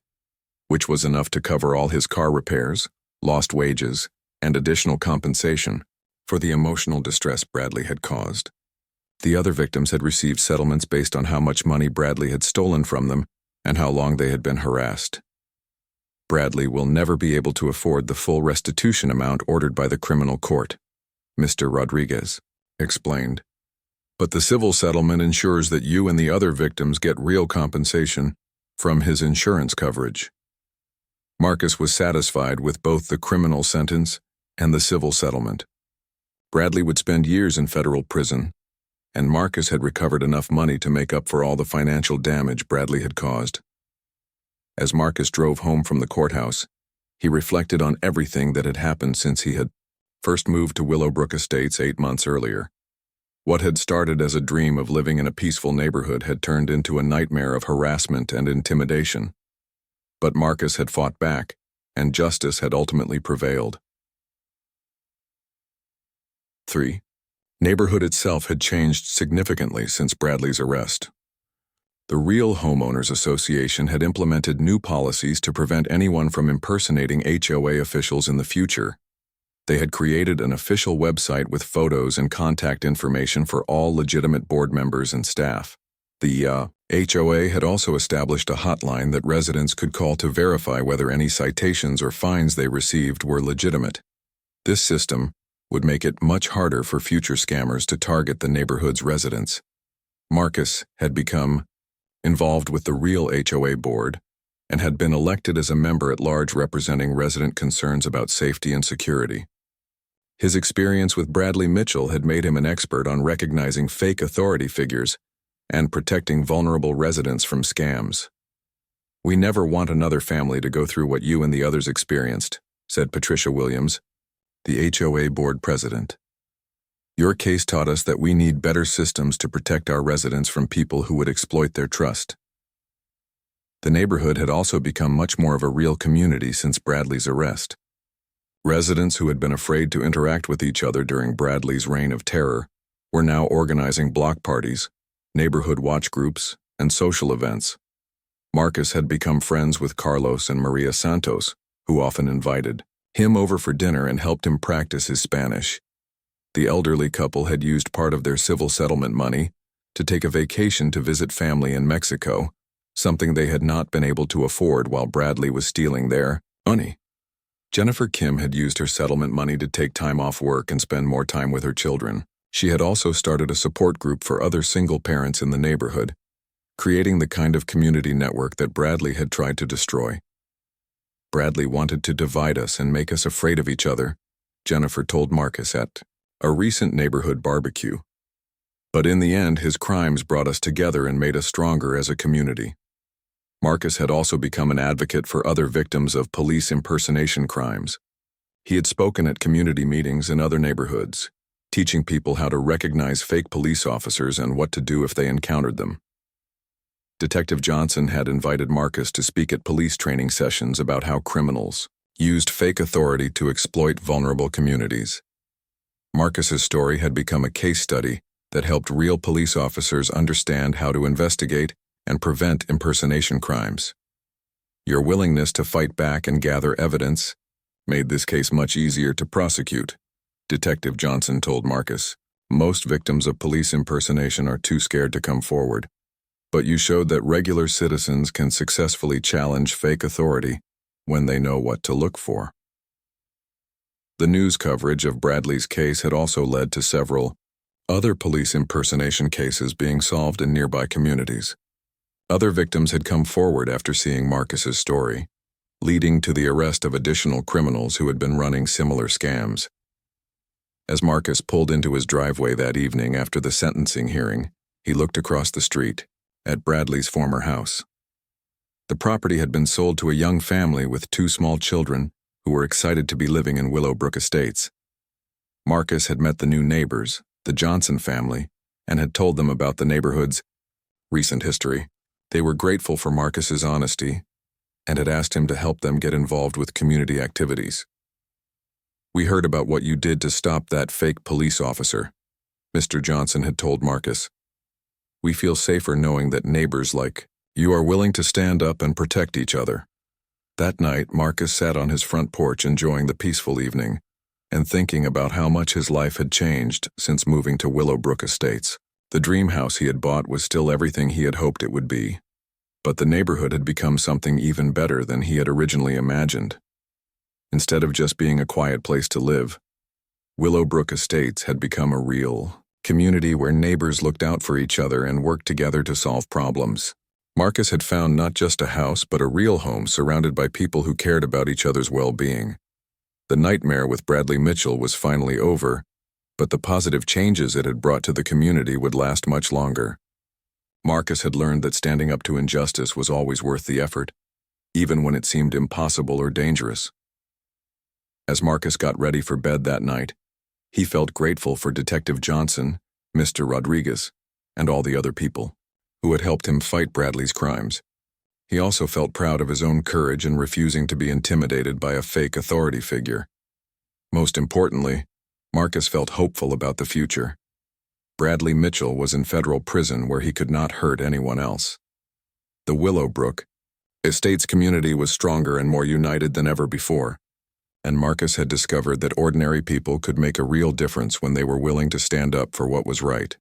which was enough to cover all his car repairs, lost wages, and additional compensation for the emotional distress Bradley had caused. The other victims had received settlements based on how much money Bradley had stolen from them and how long they had been harassed. Bradley will never be able to afford the full restitution amount ordered by the criminal court, Mr. Rodriguez explained. But the civil settlement ensures that you and the other victims get real compensation from his insurance coverage. Marcus was satisfied with both the criminal sentence and the civil settlement. Bradley would spend years in federal prison, and Marcus had recovered enough money to make up for all the financial damage Bradley had caused. As Marcus drove home from the courthouse, he reflected on everything that had happened since he had first moved to Willowbrook Estates 8 months earlier. What had started as a dream of living in a peaceful neighborhood had turned into a nightmare of harassment and intimidation. But Marcus had fought back, and justice had ultimately prevailed. 3. Neighborhood itself had changed significantly since Bradley's arrest. The Real Homeowners Association had implemented new policies to prevent anyone from impersonating HOA officials in the future. They had created an official website with photos and contact information for all legitimate board members and staff. The HOA had also established a hotline that residents could call to verify whether any citations or fines they received were legitimate. This system would make it much harder for future scammers to target the neighborhood's residents. Marcus had become involved with the Real HOA board and had been elected as a member at large representing resident concerns about safety and security. His experience with Bradley Mitchell had made him an expert on recognizing fake authority figures and protecting vulnerable residents from scams. "We never want another family to go through what you and the others experienced," said Patricia Williams, the HOA board president. "Your case taught us that we need better systems to protect our residents from people who would exploit their trust." The neighborhood had also become much more of a real community since Bradley's arrest. Residents who had been afraid to interact with each other during Bradley's reign of terror were now organizing block parties, neighborhood watch groups, and social events. Marcus had become friends with Carlos and Maria Santos, who often invited him over for dinner and helped him practice his Spanish. The elderly couple had used part of their civil settlement money to take a vacation to visit family in Mexico, something they had not been able to afford while Bradley was stealing their money. Jennifer Kim had used her settlement money to take time off work and spend more time with her children. She had also started a support group for other single parents in the neighborhood, creating the kind of community network that Bradley had tried to destroy. "Bradley wanted to divide us and make us afraid of each other," Jennifer told Marcus at a recent neighborhood barbecue. "But in the end, his crimes brought us together and made us stronger as a community." Marcus had also become an advocate for other victims of police impersonation crimes. He had spoken at community meetings in other neighborhoods, teaching people how to recognize fake police officers and what to do if they encountered them. Detective Johnson had invited Marcus to speak at police training sessions about how criminals used fake authority to exploit vulnerable communities. Marcus's story had become a case study that helped real police officers understand how to investigate and prevent impersonation crimes. Your willingness to fight back and gather evidence made this case much easier to prosecute, Detective Johnson told Marcus. Most victims of police impersonation are too scared to come forward. But you showed that regular citizens can successfully challenge fake authority when they know what to look for. The news coverage of Bradley's case had also led to several other police impersonation cases being solved in nearby communities. Other victims had come forward after seeing Marcus's story, leading to the arrest of additional criminals who had been running similar scams. As Marcus pulled into his driveway that evening after the sentencing hearing, he looked across the street at Bradley's former house. The property had been sold to a young family with 2 small children who were excited to be living in Willowbrook Estates. Marcus had met the new neighbors, the Johnson family, and had told them about the neighborhood's recent history. They were grateful for Marcus's honesty and had asked him to help them get involved with community activities. "We heard about what you did to stop that fake police officer," Mr. Johnson had told Marcus. "We feel safer knowing that neighbors like you are willing to stand up and protect each other." That night, Marcus sat on his front porch enjoying the peaceful evening and thinking about how much his life had changed since moving to Willowbrook Estates. The dream house he had bought was still everything he had hoped it would be, but the neighborhood had become something even better than he had originally imagined. Instead of just being a quiet place to live, Willowbrook Estates had become a real community where neighbors looked out for each other and worked together to solve problems. Marcus had found not just a house but a real home surrounded by people who cared about each other's well-being. The nightmare with Bradley Mitchell was finally over, but the positive changes it had brought to the community would last much longer. Marcus had learned that standing up to injustice was always worth the effort, even when it seemed impossible or dangerous. As Marcus got ready for bed that night, he felt grateful for Detective Johnson, Mr. Rodriguez, and all the other people who had helped him fight Bradley's crimes. He also felt proud of his own courage in refusing to be intimidated by a fake authority figure. Most importantly, Marcus felt hopeful about the future. Bradley Mitchell was in federal prison where he could not hurt anyone else. The Willowbrook Estates community was stronger and more united than ever before, and Marcus had discovered that ordinary people could make a real difference when they were willing to stand up for what was right.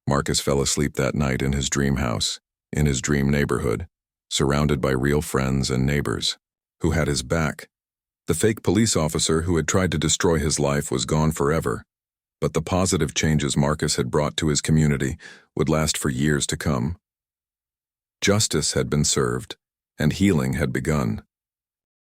Marcus fell asleep that night in his dream house, in his dream neighborhood, surrounded by real friends and neighbors who had his back. The fake police officer who had tried to destroy his life was gone forever, but the positive changes Marcus had brought to his community would last for years to come. Justice had been served, and healing had begun.